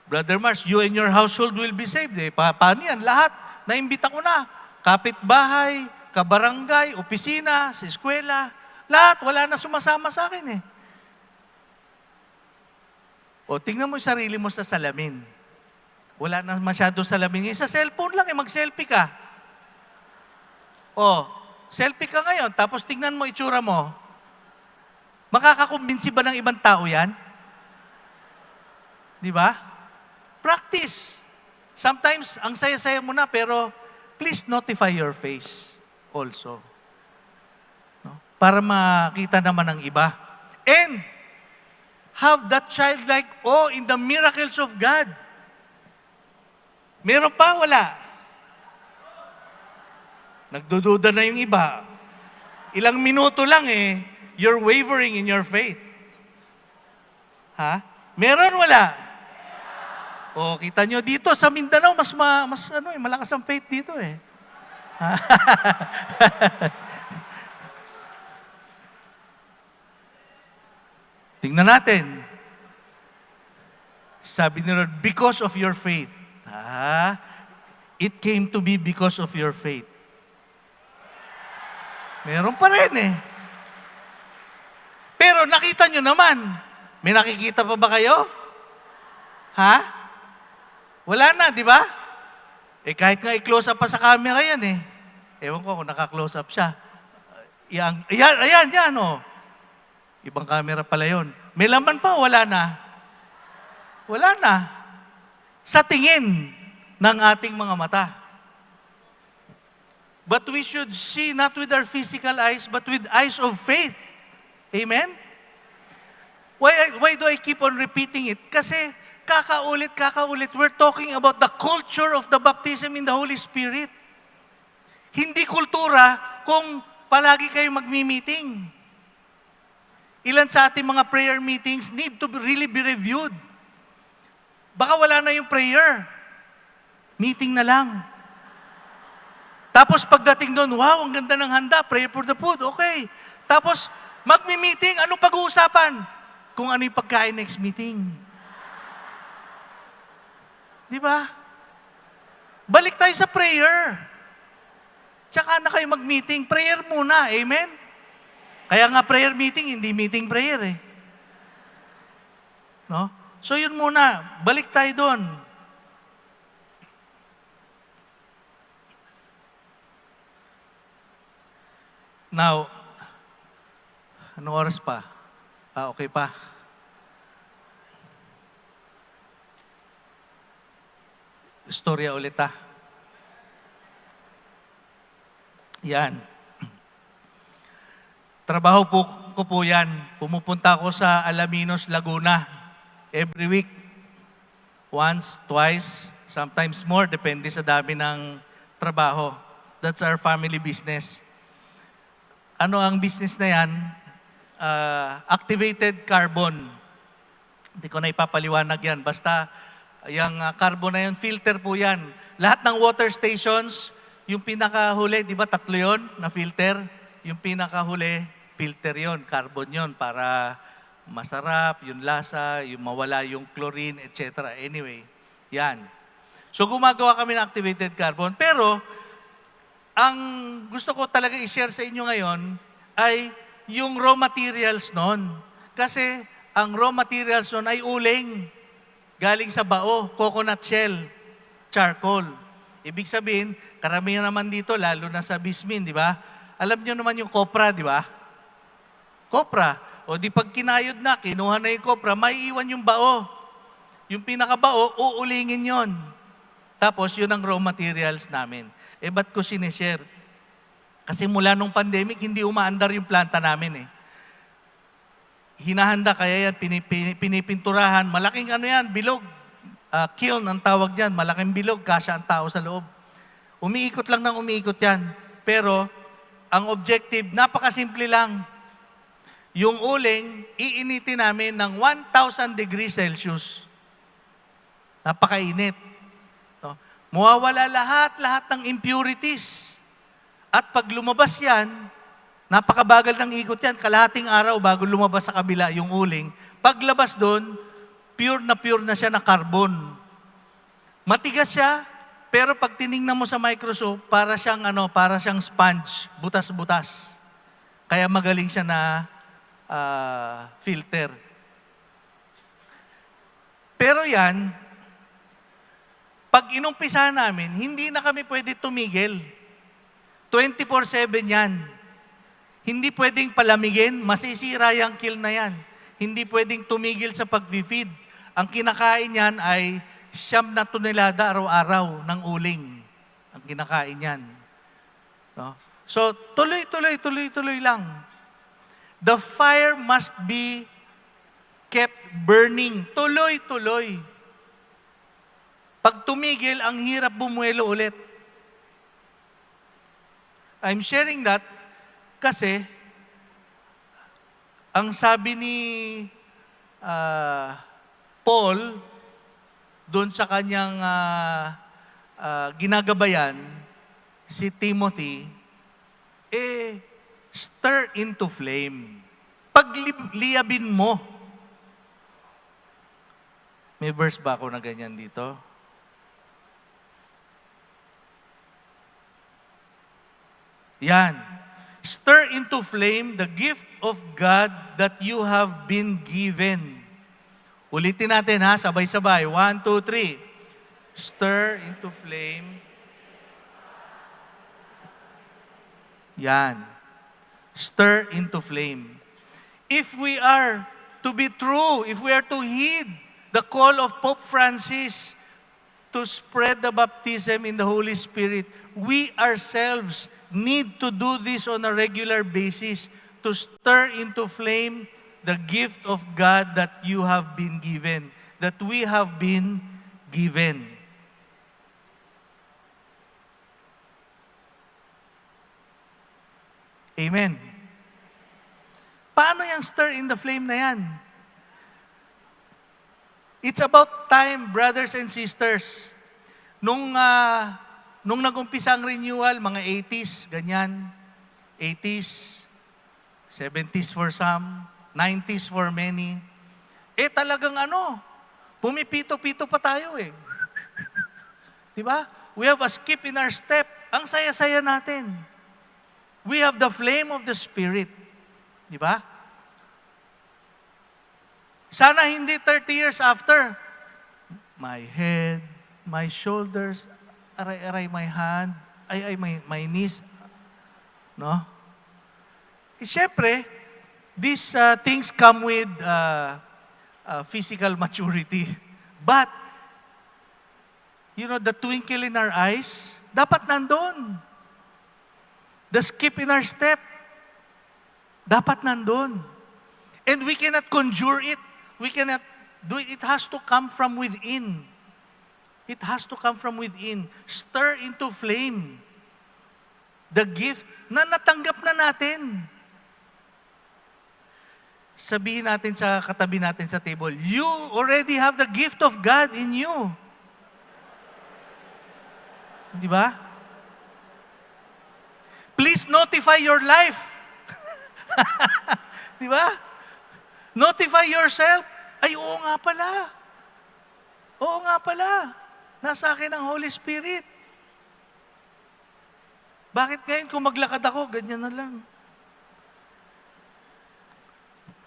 A: Brother Mars, you and your household will be saved. Paano yan? Lahat, naimbita ko na. Kapitbahay, kabarangay, opisina, sa eskwela, lahat, wala na sumasama sa akin O, tingnan mo yung sarili mo sa salamin. Wala na masyado salamin. Sa cellphone lang, mag-selfie ka. O, selfie ka ngayon, tapos tingnan mo itsura mo. Makakakumbinsi ba ng ibang tao yan? Di ba? Practice. Sometimes, ang saya-saya mo na, pero please notify your face also. No? Para makita naman ng iba. And, have that childlike awe in the miracles of God. Meron pa? Wala. Nagdududa na yung iba. Ilang minuto lang you're wavering in your faith. Ha? Meron? Wala? O, kita nyo dito sa Mindanao, mas malakas ang faith dito Tingnan natin. Sabi ni Lord, because of your faith. It came to be because of your faith. Meron pa rin Pero nakita nyo naman. May nakikita pa ba kayo? Ha? Wala na, di ba? Kahit nga i-close up pa sa camera yan Ewan ko kung naka-close up siya. Ayan, Ibang camera pala yun. May laman pa, wala na. Wala na. Sa tingin ng ating mga mata. But we should see not with our physical eyes, but with eyes of faith. Amen? Why do I keep on repeating it? Kasi kakaulit, we're talking about the culture of the baptism in the Holy Spirit. Hindi kultura kung palagi kayo magmi-meeting. Ilan sa ating mga prayer meetings need to really be reviewed. Baka wala na yung prayer. Meeting na lang. Tapos pagdating doon, wow, ang ganda ng handa, prayer for the food, okay. Tapos magmi-meeting, ano pag-uusapan? Kung ano yung pagkain next meeting. Di ba? Balik tayo sa prayer. Tsaka na kayo mag-meeting. Prayer muna. Amen? Kaya nga prayer meeting, hindi meeting prayer No? So yun muna. Balik tayo doon. Now, anong oras pa? Okay pa. Istorya ulit Yan. Trabaho ko po yan. Pumupunta ako sa Alaminos, Laguna. Every week. Once, twice, sometimes more. Depende sa dami ng trabaho. That's our family business. Ano ang business na yan? Activated carbon. Hindi ko na ipapaliwanag yan. Basta, yung carbon na yun, filter po yan. Lahat ng water stations, yung pinakahuli, di ba 3 yun na filter? Yung pinakahuli, filter yun, carbon yun, para masarap, yung lasa, yung mawala yung chlorine, etc. Anyway, yan. So gumagawa kami ng activated carbon. Pero, ang gusto ko talaga i-share sa inyo ngayon ay yung raw materials nun. Kasi ang raw materials nun ay uling. Galing sa bao, coconut shell, charcoal. Ibig sabihin, karamihan naman dito, lalo na sa Bismin, di ba? Alam nyo naman yung copra, di ba? Copra. O di pag kinayod na, kinuha na yung copra, maiiwan yung bao. Yung pinakabao, uulingin yon. Tapos, yun ang raw materials namin. Ba't ko sinishare? Kasi mula nung pandemic, hindi umaandar yung planta namin Hinahanda, kaya yan, pinipinturahan. Malaking bilog. kiln ang tawag dyan, malaking bilog, kasya ang tao sa loob. Umiikot lang ng umiikot yan. Pero, ang objective, napakasimple lang. Yung uling, iinitin namin ng 1,000 degrees Celsius. Napakainit. No? Mawawala lahat ng impurities. At pag lumabas yan, napakabagal ng ikot yan, kalahating araw bago lumabas sa kabila yung uling. Paglabas doon, pure na siya na carbon. Matigas siya, pero pag tiningnan mo sa microscope, para siyang sponge, butas-butas. Kaya magaling siya na filter. Pero yan, pag inumpisa namin, hindi na kami pwede tumigil. 24/7 yan. Hindi pwedeng palamigin, masisira yung kiln na yan. Hindi pwedeng tumigil sa pag-feed. Ang kinakain yan ay 9 na tonelada araw-araw ng uling. Ang kinakain yan. No? So, tuloy lang. The fire must be kept burning. Tuloy. Pag tumigil, ang hirap bumuelo ulit. I'm sharing that kasi ang sabi ni Paul doon sa kanyang ginagabayan, si Timothy, stir into flame. Pagliyabin mo. May verse ba ako na ganyan dito? Yan. Stir into flame the gift of God that you have been given. Ulitin natin ha, sabay-sabay. 1, 2, 3. Stir into flame. Yan. Stir into flame. If we are to be true, if we are to heed the call of Pope Francis to spread the baptism in the Holy Spirit, we ourselves need to do this on a regular basis to stir into flame the gift of God that you have been given, that we have been given. Amen. Paano yung stir in the flame na yan? It's about time, brothers and sisters. Nung nag-umpisa ang renewal, mga 80s, ganyan. 80s, 70s for some, 90s for many. Talagang pumipito-pito pa tayo eh. Diba? We have a skip in our step. Ang saya-saya natin. We have the flame of the Spirit. Diba? Sana hindi 30 years after. My head, my shoulders, aray, my hand, my knees. No? Siyempre, these things come with physical maturity. But, the twinkle in our eyes, dapat nandun. The skip in our step, dapat nandun. And we cannot conjure it. We cannot do it. It has to come from within. It has to come from within. Stir into flame the gift na natanggap na natin. Sabihin natin sa katabi natin sa table, you already have the gift of God in you. Di ba? Please notify your life. Di ba? Notify yourself. Ay, oo nga pala. Oo nga pala. Nasa akin ang Holy Spirit. Bakit ngayon kung maglakad ako, ganyan na lang?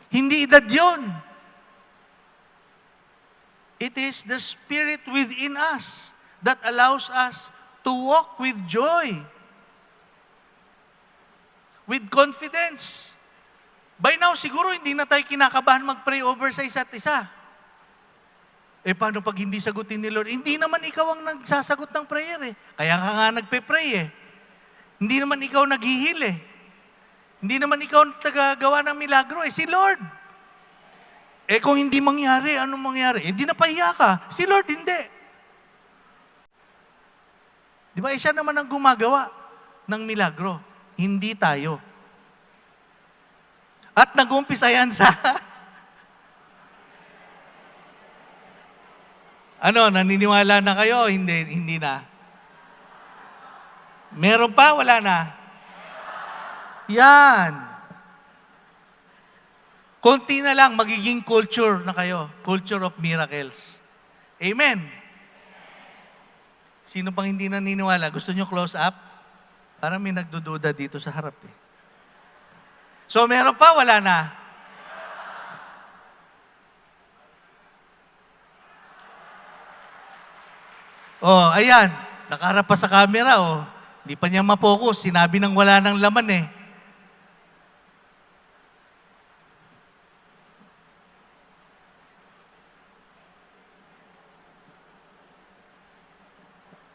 A: Hindi edad yun. It is the Spirit within us that allows us to walk with joy, with confidence. By now, siguro hindi na tayo kinakabahan mag-pray over sa isa't isa. Paano pag hindi sagutin ni Lord? Hindi naman ikaw ang nagsasagot ng prayer eh. Kaya ka nga nagpe-pray eh. Hindi naman ikaw naghihil eh. Hindi naman ikaw tagagawa ng milagro eh. Si Lord. kung hindi mangyari, anong mangyari? Di napahiya ka. Si Lord, hindi. Di ba, siya naman ang gumagawa ng milagro. Hindi tayo. At nag-umpisa yan sa... naniniwala na kayo? Hindi na. Meron pa? Wala na? Yan. Konti na lang, magiging culture na kayo. Culture of miracles. Amen. Sino pang hindi naniniwala? Gusto nyo close up? Parang may nagdududa dito sa harap eh. So, meron pa? Wala na? Oh, ayan. Nakaharap pa sa camera, oh. Hindi pa niya mapokus. Sinabi nang wala ng laman eh.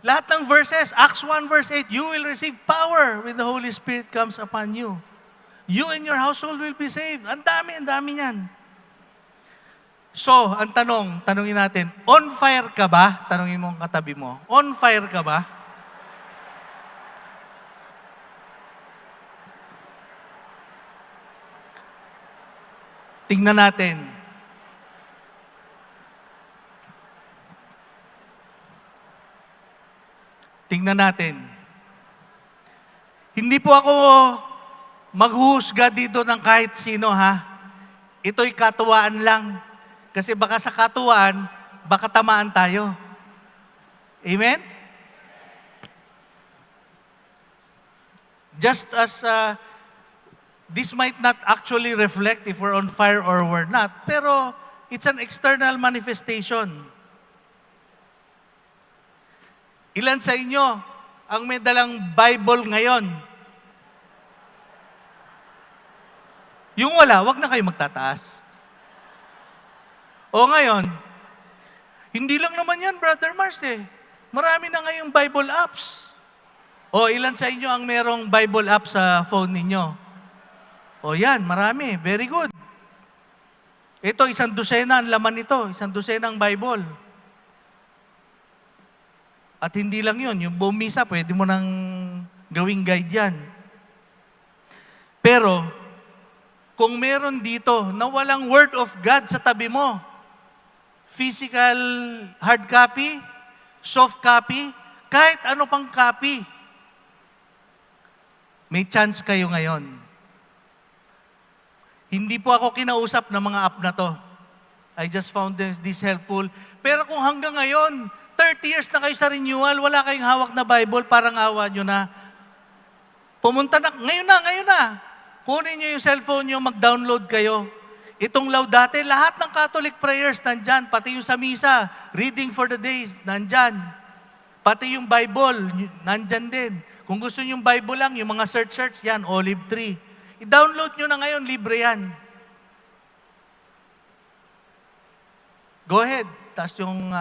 A: Lahat ng verses, Acts 1 verse 8, you will receive power when the Holy Spirit comes upon you. You and your household will be saved. Ang dami niyan. So, ang tanungin natin, on fire ka ba? Tanungin mo ang katabi mo, on fire ka ba? Tingnan natin. Tingnan natin. Hindi po ako maghuhusga dito ng kahit sino, ha? Ito'y katuwaan lang. Kasi baka sa katuwaan, baka tamaan tayo. Amen? Just as this might not actually reflect if we're on fire or we're not, pero it's an external manifestation. Ilan sa inyo ang may dalang Bible ngayon? Yung wala, wag na kayo magtataas. O ngayon, hindi lang naman yan, Brother Mars eh. Marami na ngayong Bible apps. O ilan sa inyo ang merong Bible app sa phone ninyo? O yan, marami. Very good. Ito, 100 ang laman nito. 100 ang Bible. At hindi lang yun, yung buong misa, pwede mo nang gawing guide yan. Pero, kung meron dito na walang Word of God sa tabi mo, physical hard copy, soft copy, kahit ano pang copy, may chance kayo ngayon. Hindi po ako kinausap ng mga app na to. I just found this helpful. Pero kung hanggang ngayon, 30 years na kayo sa renewal, wala kayong hawak na Bible, parang awa nyo na. Pumunta na, ngayon na. Kunin nyo yung cellphone nyo, mag-download kayo. Itong Laudate, lahat ng Catholic prayers nandyan, pati yung sa misa, reading for the days, nandyan. Pati yung Bible, nandyan din. Kung gusto nyo yung Bible lang, yung mga search, yan, Olive Tree. I-download nyo na ngayon, libre yan. Go ahead. Tapos yung...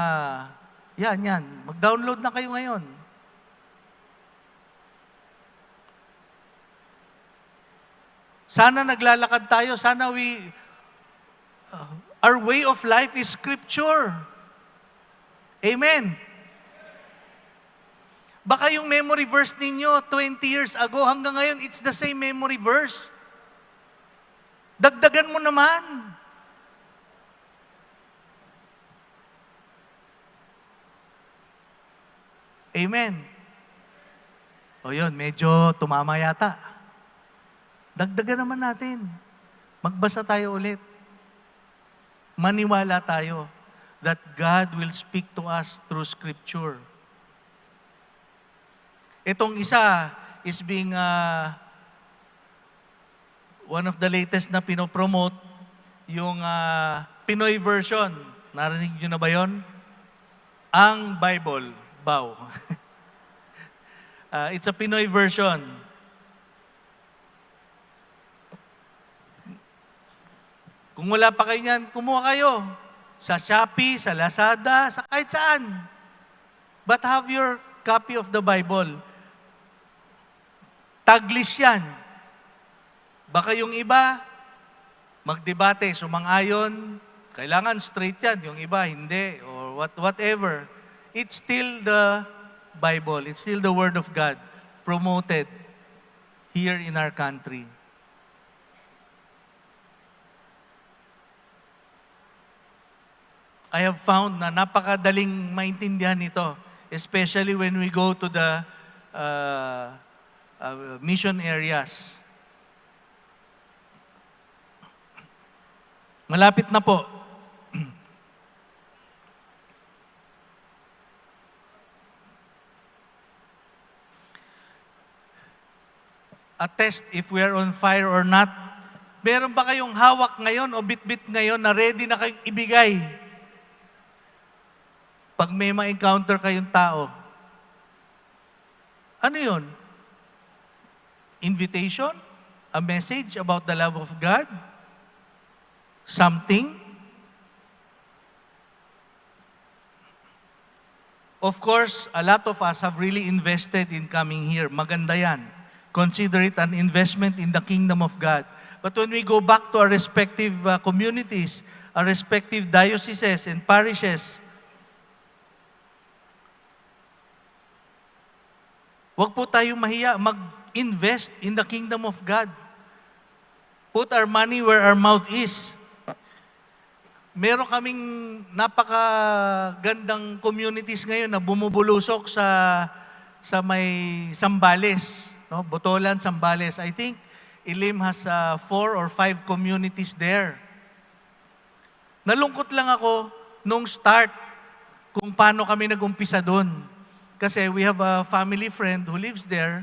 A: Yan. Mag-download na kayo ngayon. Sana naglalakad tayo. Sana our way of life is Scripture. Amen. Baka yung memory verse ninyo 20 years ago hanggang ngayon, it's the same memory verse. Dagdagan mo naman. Amen. O yun, medyo tumama yata. Dagdagan naman natin. Magbasa tayo ulit. Maniwala tayo that God will speak to us through Scripture. Itong isa is being one of the latest na pinopromote, yung Pinoy version. Narinig nyo na ba yun? Ang Bible. Bow. It's a Pinoy version. Kung wala pa kayo niyan, kumuha kayo. Sa Shopee, sa Lazada, sa kahit saan. But have your copy of the Bible. Taglish yan. Baka yung iba, magdebate, sumang-ayon, kailangan straight yan, yung iba hindi, or whatever. It's still the Bible, it's still the Word of God promoted here in our country. I have found na napakadaling maintindihan ito, especially when we go to the mission areas. Malapit na po. A test if we are on fire or not. Meron ba kayong hawak ngayon o bit-bit ngayon na ready na kayong ibigay pag may ma-encounter kayong tao? Ano yun? Invitation? A message about the love of God? Something? Of course, a lot of us have really invested in coming here. Maganda yan. Consider it an investment in the kingdom of God. But when we go back to our respective communities, our respective dioceses and parishes, huwag po tayong mahiya, mag-invest in the kingdom of God. Put our money where our mouth is. Meron kaming napakagandang communities ngayon na bumubulusok sa may Sambales, no? Botolan, Sambales. I think Ilim has 4 or 5 communities there. Nalungkot lang ako nung start kung paano kami nag-umpisa doon. Kasi we have a family friend who lives there.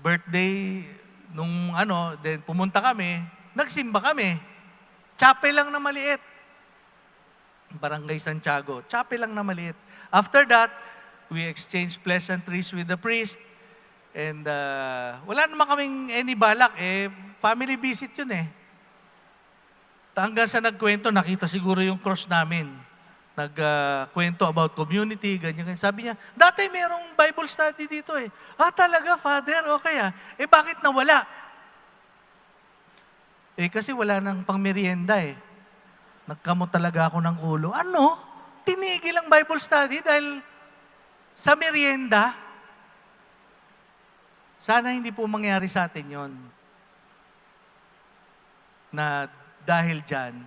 A: Birthday nung then pumunta kami, nagsimba kami. Chapel lang na maliit. Barangay Santiago. Chapel lang na maliit. After that, we exchanged pleasantries with the priest. And wala naman kaming any balak. Family visit yun eh. Hanggang sa nagkwento, nakita siguro yung cross namin. Nagkwento about community, ganyan. Sabi niya, dati merong Bible study dito eh. Talaga, Father? Okay bakit nawala? Kasi wala nang pangmerienda eh. Nagkamot talaga ako ng ulo. Ano? Tinigil ang Bible study dahil sa merienda? Sana hindi po mangyari sa atin yon. Na dahil dyan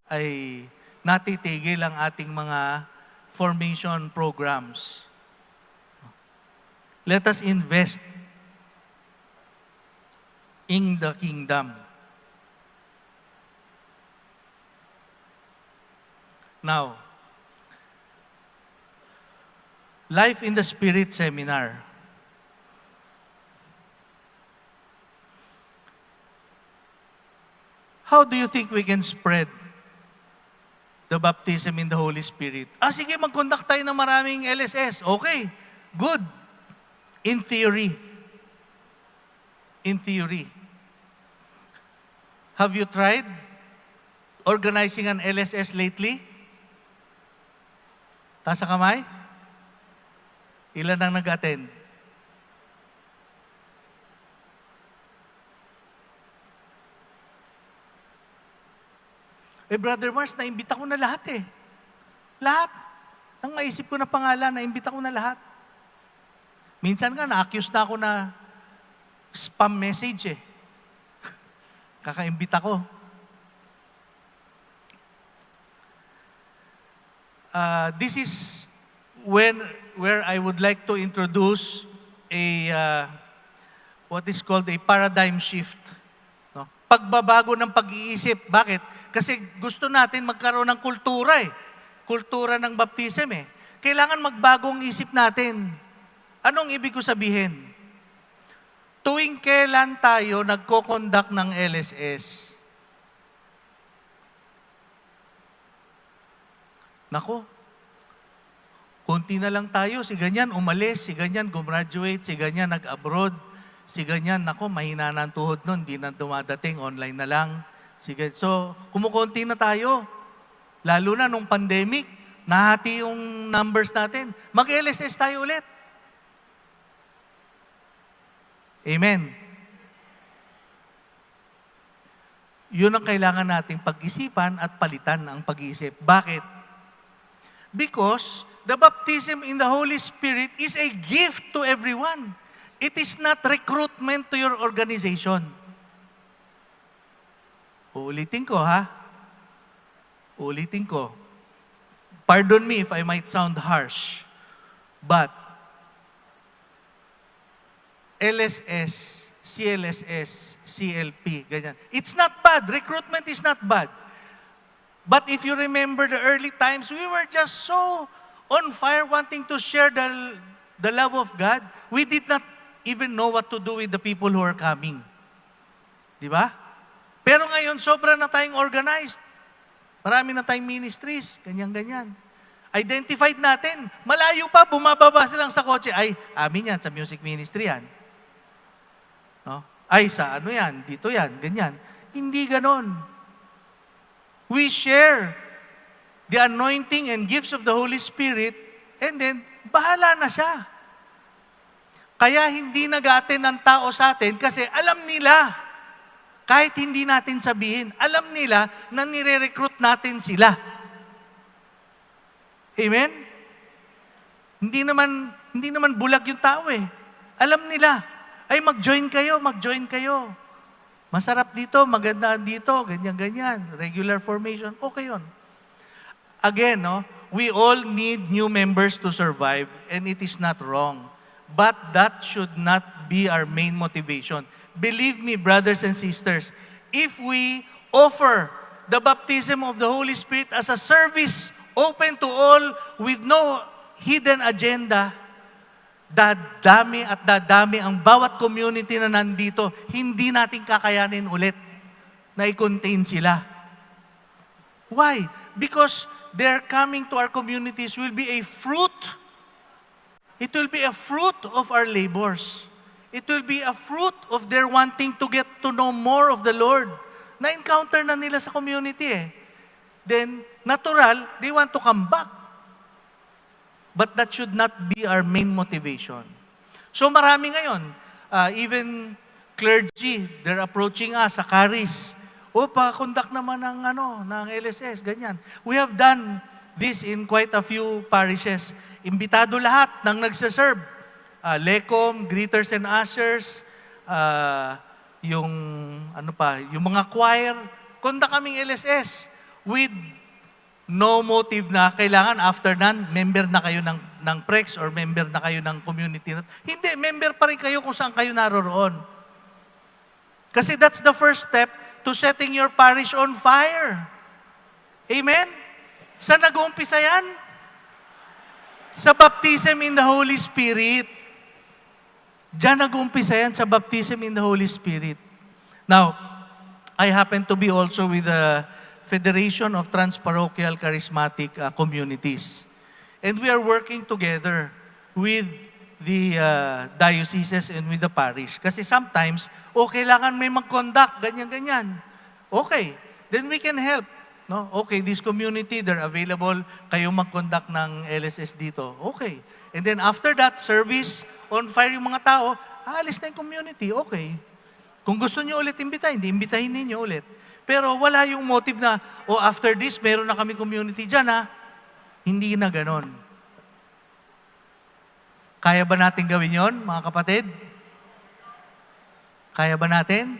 A: ay natitigil ang ating mga formation programs. Let us invest in the kingdom. Now, Life in the Spirit seminar. How do you think we can spread the baptism in the Holy Spirit? Sige, mag-conduct tayo ng maraming LSS. Okay, good. In theory. In theory. Have you tried organizing an LSS lately? Taas ang kamay? Ilan ang nag-attend? Brother Mars, naimbita ko na lahat eh. Lahat. Ang maisip ko na pangalan, naimbita ko na lahat. Minsan nga, na-accuse na ako na spam message eh. Kakaimbita ko. This is where I would like to introduce what is called a paradigm shift. No? Pagbabago ng pag-iisip. Bakit? Kasi gusto natin magkaroon ng kultura eh. Kultura ng baptism eh. Kailangan magbagong isip natin. Anong ibig ko sabihin? Tuwing kailan tayo nagko-conduct ng LSS? Nako, kunti na lang tayo, si ganyan umalis, si ganyan gumraduate, si ganyan nag-abroad, si ganyan, nako, mahina na ang tuhod nun, di na dumadating, online na lang. Sige. So, kumukunti na tayo. Lalo na nung pandemic, nahati yung numbers natin. Mag-LSS tayo ulit. Amen. Yun ang kailangan nating pag-isipan at palitan ang pag-iisip. Bakit? Because the baptism in the Holy Spirit is a gift to everyone. It is not recruitment to your organization. Uulitin ko, ha? Uulitin ko. Pardon me if I might sound harsh, but LSS, CLSS, CLP, ganyan. It's not bad. Recruitment is not bad. But if you remember the early times, we were just so on fire wanting to share the love of God. We did not even know what to do with the people who are coming. Di ba? Pero ngayon, sobra na tayong organized. Marami na tayong ministries, ganyan-ganyan. Identified natin. Malayo pa, bumababa silang sa kotse. Ay, amin yan, sa music ministry yan. No? Ay, sa ano yan, dito yan, ganyan. Hindi ganon. We share the anointing and gifts of the Holy Spirit and then, bahala na siya. Kaya hindi nag-a-attend ng tao sa atin kasi alam nila, kahit hindi natin sabihin, alam nila na nire-recruit natin sila. Amen? Hindi naman bulag yung tao eh. Alam nila. Ay, mag-join kayo. Masarap dito, maganda dito, ganyan-ganyan. Regular formation, okay yun. Again, no, we all need new members to survive and it is not wrong. But that should not be our main motivation. Believe me, brothers and sisters, if we offer the baptism of the Holy Spirit as a service open to all with no hidden agenda, dadami at dadami ang bawat community na nandito, hindi natin kakayanin ulit na i-contain sila. Why? Because their coming to our communities will be a fruit. It will be a fruit of our labors. It will be a fruit of their wanting to get to know more of the Lord. Na-encounter na nila sa community eh. Then, natural, they want to come back. But that should not be our main motivation. So marami ngayon, even clergy, they're approaching us sa Caris. O, pa-conduct naman ng LSS, ganyan. We have done this in quite a few parishes. Imbitado lahat ng nagsaserve. Lecom, greeters and ushers, yung mga choir. Conduct kaming LSS with no motive na kailangan after nan, member na kayo ng PREX or member na kayo ng community. Hindi, member pa rin kayo kung saan kayo naroroon. Kasi that's the first step to setting your parish on fire. Amen? Saan nag-uumpisa yan? Sa baptism in the Holy Spirit. Diyan nag-uumpisa yan sa baptism in the Holy Spirit. Now, I happen to be also with the Federation of Transparochial Charismatic Communities. And we are working together with the dioceses and with the parish. Kasi sometimes, kailangan may mag-conduct, ganyan-ganyan. Okay, then we can help. No? Okay, this community, they're available, kayo mag-conduct ng LSS dito. Okay. And then after that, service, on fire yung mga tao, aalis na yung community, okay. Kung gusto nyo ulit imbitahin, imbitahin ninyo ulit. Pero wala yung motive na, after this, meron na kami community dyan, ha? Hindi na ganon. Kaya ba natin gawin yon, mga kapatid? Kaya ba natin?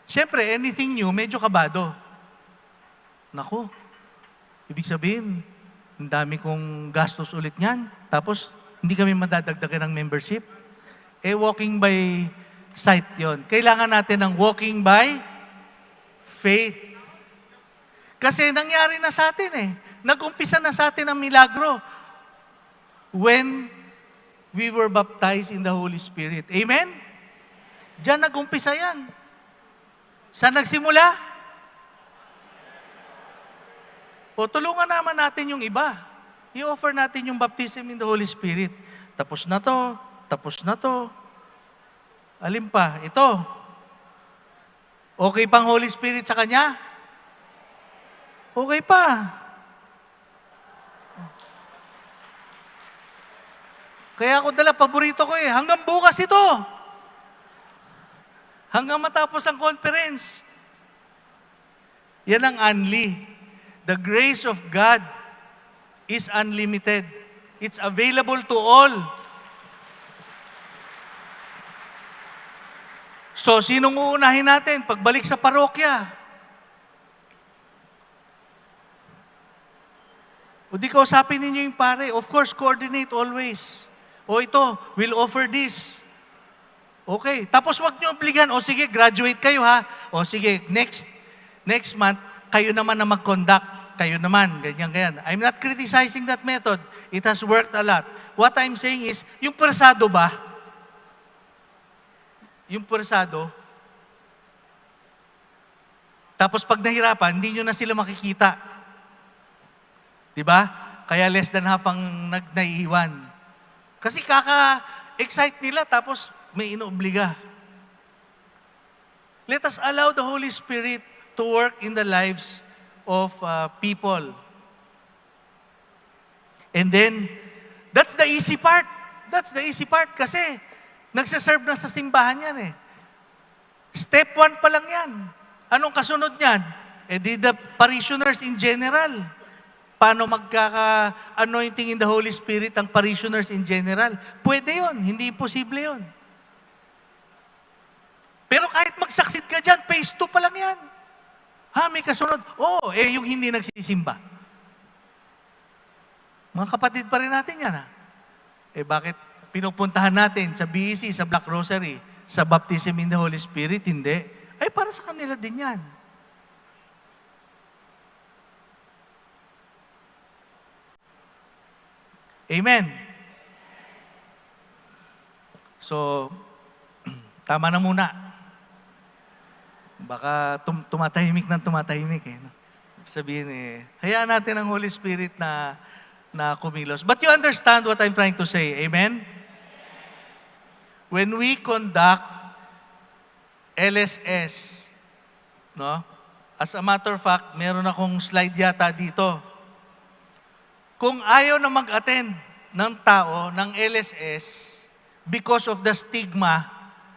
A: Siyempre, anything new, medyo kabado. Naku, ibig sabihin, ang dami kong gastos ulit niyan. Tapos, hindi kami madadagdagan ng membership. Walking by sight yon. Kailangan natin ng walking by faith. Kasi nangyari na sa atin eh. Nag-umpisa na sa atin ang milagro when we were baptized in the Holy Spirit. Amen? Diyan nag-umpisa yan. Saan nagsimula? Tulungan naman natin yung iba. I-offer natin yung baptism in the Holy Spirit. Tapos na to. Alin pa? Ito. Okay pang Holy Spirit sa kanya? Okay pa. Kaya ako dala, paborito ko eh. Hanggang bukas ito. Hanggang matapos ang conference. Yan ang unli. The grace of God is unlimited. It's available to all. So, sinong uunahin natin pagbalik sa parokya? O di kausapin ninyo yung pare. Of course, coordinate always. O ito, we'll offer this. Okay. Tapos wag nyo obligan. O sige, graduate kayo ha. O sige, next month, kayo naman na mag-conduct. Kayo naman, ganyan. I'm not criticizing that method. It has worked a lot. What I'm saying is, yung persado ba? Yung persado, tapos pag nahirapan, hindi nyo na sila makikita. Diba? Kaya less than half ang naiiwan. Kasi kaka-excite nila, tapos may inoobliga. Let us allow the Holy Spirit to work in the lives of people. And then, that's the easy part. That's the easy part kasi nagsaserve na sa simbahan yan eh. Step 1 pa lang yan. Anong kasunod niyan? The parishioners in general. Paano magkaka-anointing in the Holy Spirit ang parishioners in general? Pwede yon, hindi imposible yon. Pero kahit mag-succeed ka dyan, phase 2 pa lang yan. May kasunod. Yung hindi nagsisimba. Mga kapatid pa rin natin yan bakit pinupuntahan natin sa BEC, sa Black Rosary, sa Baptism in the Holy Spirit? Hindi. Para sa kanila din yan. Amen. So, tama na muna. Baka tumatahimik eh. No? Sabihin hayaan natin ang Holy Spirit na kumilos. But you understand what I'm trying to say. Amen? When we conduct LSS, no? As a matter of fact, meron akong slide yata dito. Kung ayaw na mag-attend ng tao ng LSS because of the stigma,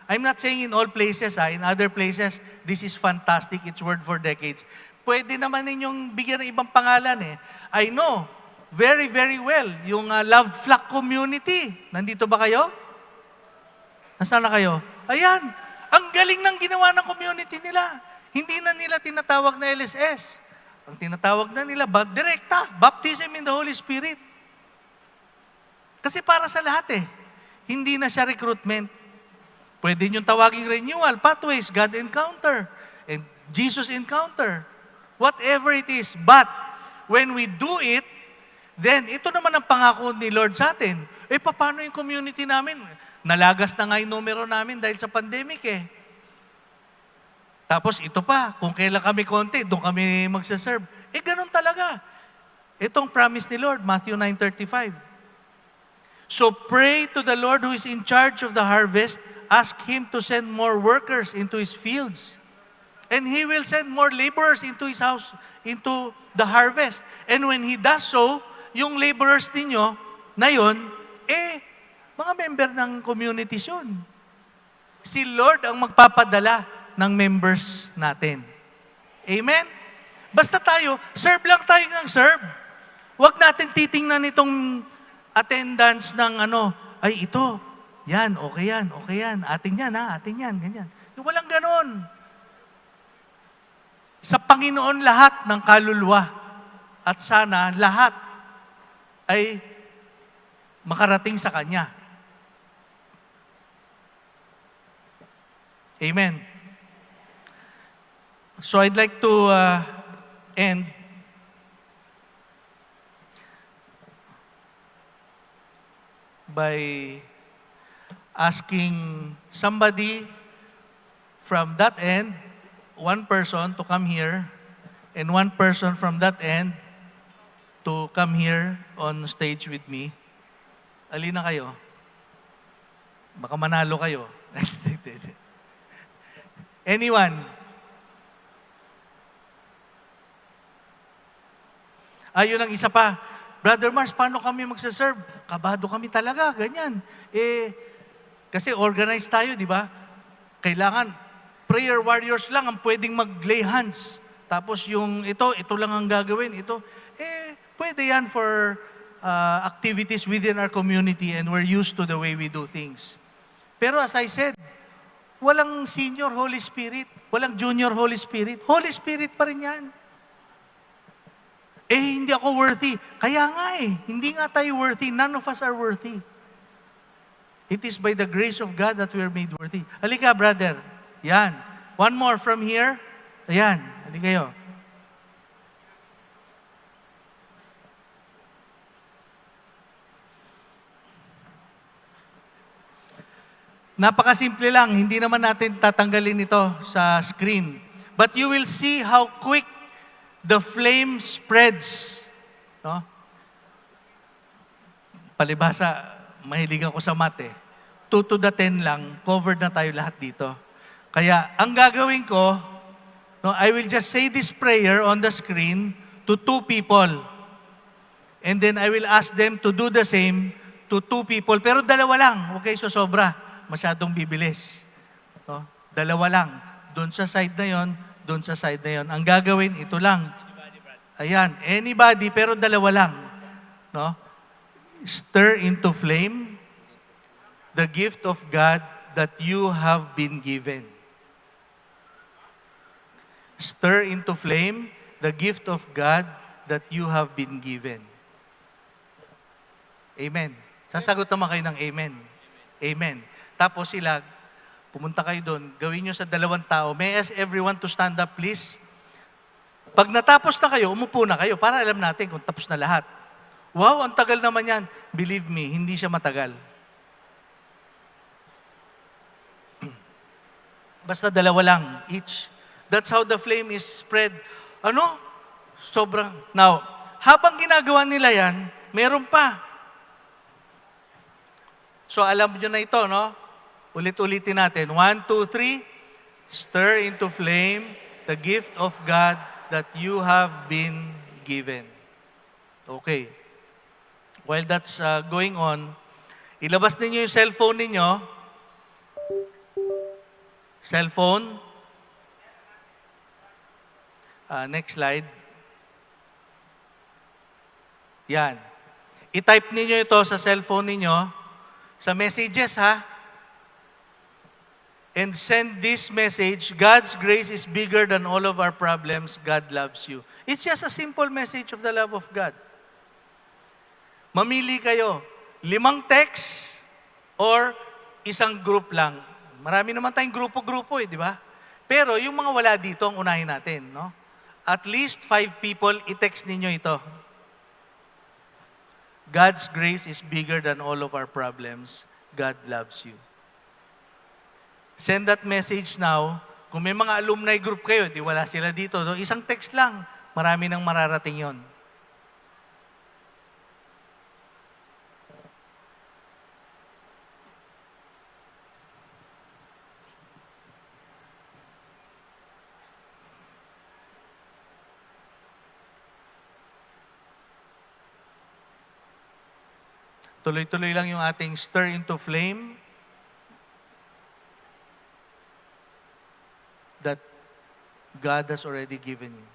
A: I'm not saying in all places, in other places, this is fantastic, it's word for decades. Pwede naman ninyong bigyan ng ibang pangalan I know, very, very well, yung Loved Flock Community. Nandito ba kayo? Nasaan na kayo? Ayan, ang galing ng ginawa ng community nila. Hindi na nila tinatawag na LSS. Ang tinatawag na nila, direkta, Baptism in the Holy Spirit. Kasi para sa lahat hindi na siya recruitment. Pwede niyong tawaging renewal, pathways, God encounter, and Jesus encounter. Whatever it is. But, when we do it, then ito naman ang pangako ni Lord sa atin. Paano yung community namin? Nalagas na nga yung numero namin dahil sa pandemic Tapos ito pa, kung kailan kami konti, doon kami magsaserve. Ganun talaga. Itong promise ni Lord, Matthew 9:35. So pray to the Lord who is in charge of the harvest, ask Him to send more workers into His fields. And He will send more laborers into His house, into the harvest. And when He does so, yung laborers ninyo na yun, mga member ng communities yun. Si Lord ang magpapadala ng members natin. Amen? Basta tayo, serve lang tayo ng serve. Huwag natin titingnan itong attendance ng ito, yan, okay yan, atin yan, ganyan. Walang ganon. Sa Panginoon lahat ng kaluluwa at sana lahat ay makarating sa Kanya. Amen. So I'd like to end by asking somebody from that end, one person to come here, and one person from that end to come here on stage with me. Alina kayo? Baka manalo kayo. Anyone? Ayun ang isa pa. Brother Mars, paano kami magsaserve? Kabado kami talaga, ganyan. Kasi organized tayo, di ba? Kailangan, prayer warriors lang ang pwedeng mag-lay hands. Tapos yung ito lang ang gagawin. Pwede yan for activities within our community and we're used to the way we do things. Pero as I said, walang senior Holy Spirit, walang junior Holy Spirit. Holy Spirit pa rin yan. Hindi ako worthy. Kaya nga hindi nga tayo worthy. None of us are worthy. It is by the grace of God that we are made worthy. Halika, brother. Yan. One more from here. Ayan. Halika kayo. Napakasimple lang. Hindi naman natin tatanggalin ito sa screen. But you will see how quick the flame spreads. No? Palibhasa, mahilig ako sa math 2 to the 10 lang, covered na tayo lahat dito. Kaya, ang gagawin ko, I will just say this prayer on the screen to 2 people. And then I will ask them to do the same to 2 people. Pero dalawa lang, huwag kayo sosobra. Masyadong bibilis. No? Dalawa lang. Doon sa side na yon, doon sa side na yon. Ang gagawin, ito lang. Ayan, anybody, pero dalawa lang. No? Stir into flame the gift of God that you have been given. Stir into flame the gift of God that you have been given. Amen. Sasagot naman kayo ng amen. Amen. Tapos sila, pumunta kayo doon, gawin nyo sa 2 tao. May I ask everyone to stand up, please? Pag natapos na kayo, umupo na kayo para alam natin kung tapos na lahat. Wow, ang tagal naman yan. Believe me, hindi siya matagal. Basta 2 lang, each. That's how the flame is spread. Sobrang. Now, habang ginagawa nila yan, meron pa. So, alam nyo na ito, no? Ulit-ulitin natin. 1, 2, 3. Stir into flame the gift of God that you have been given. Okay. While that's going on, ilabas ninyo yung cellphone ninyo. Cellphone. Next slide. Yan. I-type ninyo ito sa cellphone ninyo, sa messages and send this message, God's grace is bigger than all of our problems, God loves you. It's just a simple message of the love of God. Mamili kayo, 5 text or isang group lang. Marami naman tayong grupo-grupo di ba? Pero yung mga wala dito ang unahin natin, no? At least 5 people, i-text ninyo ito. God's grace is bigger than all of our problems. God loves you. Send that message now. Kung may mga alumni group kayo, di wala sila dito. No? Isang text lang, marami nang mararating yon. Tuloy-tuloy lang yung ating stir into flame that God has already given you.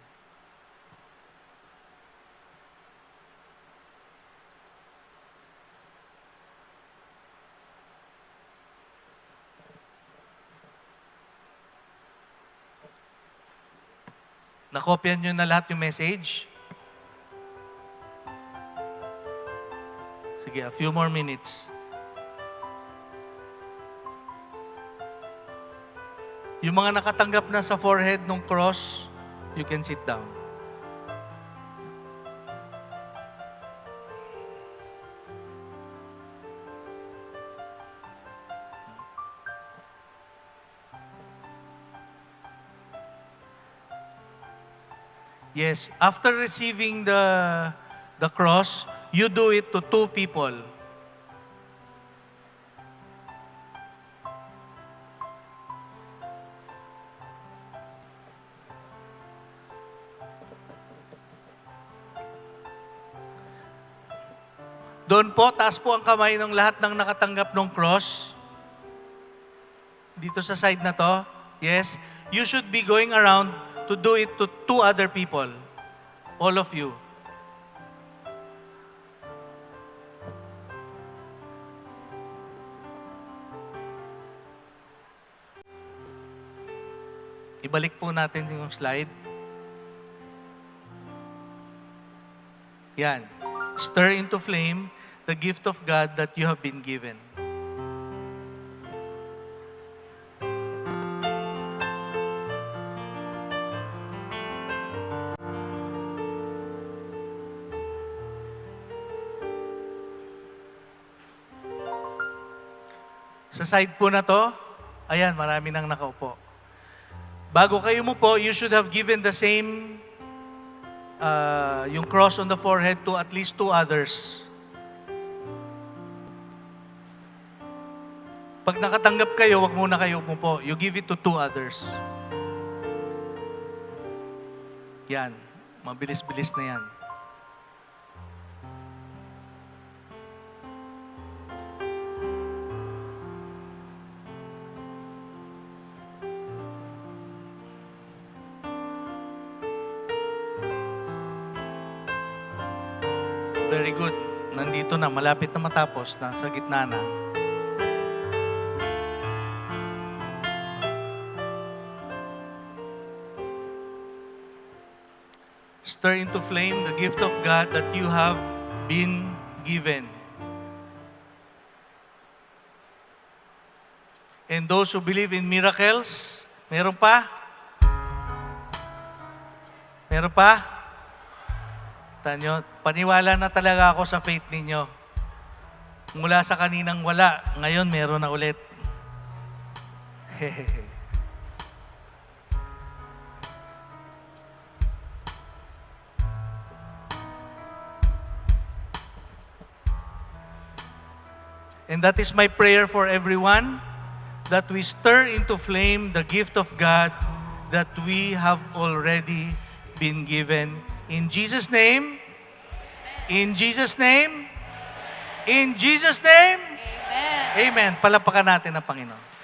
A: Nakopyan nyo na lahat yung message? Sige, a few more minutes. Yung mga nakatanggap na sa forehead ng cross, you can sit down. Yes, after receiving the cross, you do it to 2 people. Doon po, taas po ang kamay ng lahat ng nakatanggap ng cross. Dito sa side na to. Yes, you should be going around to do it to two other people. All of you. Ibalik po natin yung slide. Yan. Stir into flame the gift of God that you have been given. Sa side po na to, ayan, marami nang nakaupo. Bago kayo mo po, you should have given the same, yung cross on the forehead to at least two others. Pag nakatanggap kayo, wag muna kayo mo po. You give it to two others. Yan. Mabilis-bilis na yan. Very good. Nandito na, malapit na matapos, nasa gitna na. Stir into flame the gift of God that you have been given. And those who believe in miracles, meron pa? Meron pa? Tanyo, paniwala na talaga ako sa faith ninyo. Mula sa kaninang wala, ngayon meron na ulit. And that is my prayer for everyone, that we stir into flame the gift of God that we have already been given. In Jesus' name, in Jesus' name, in Jesus' name,
B: Amen.
A: Amen. Palapakan natin ang Panginoon.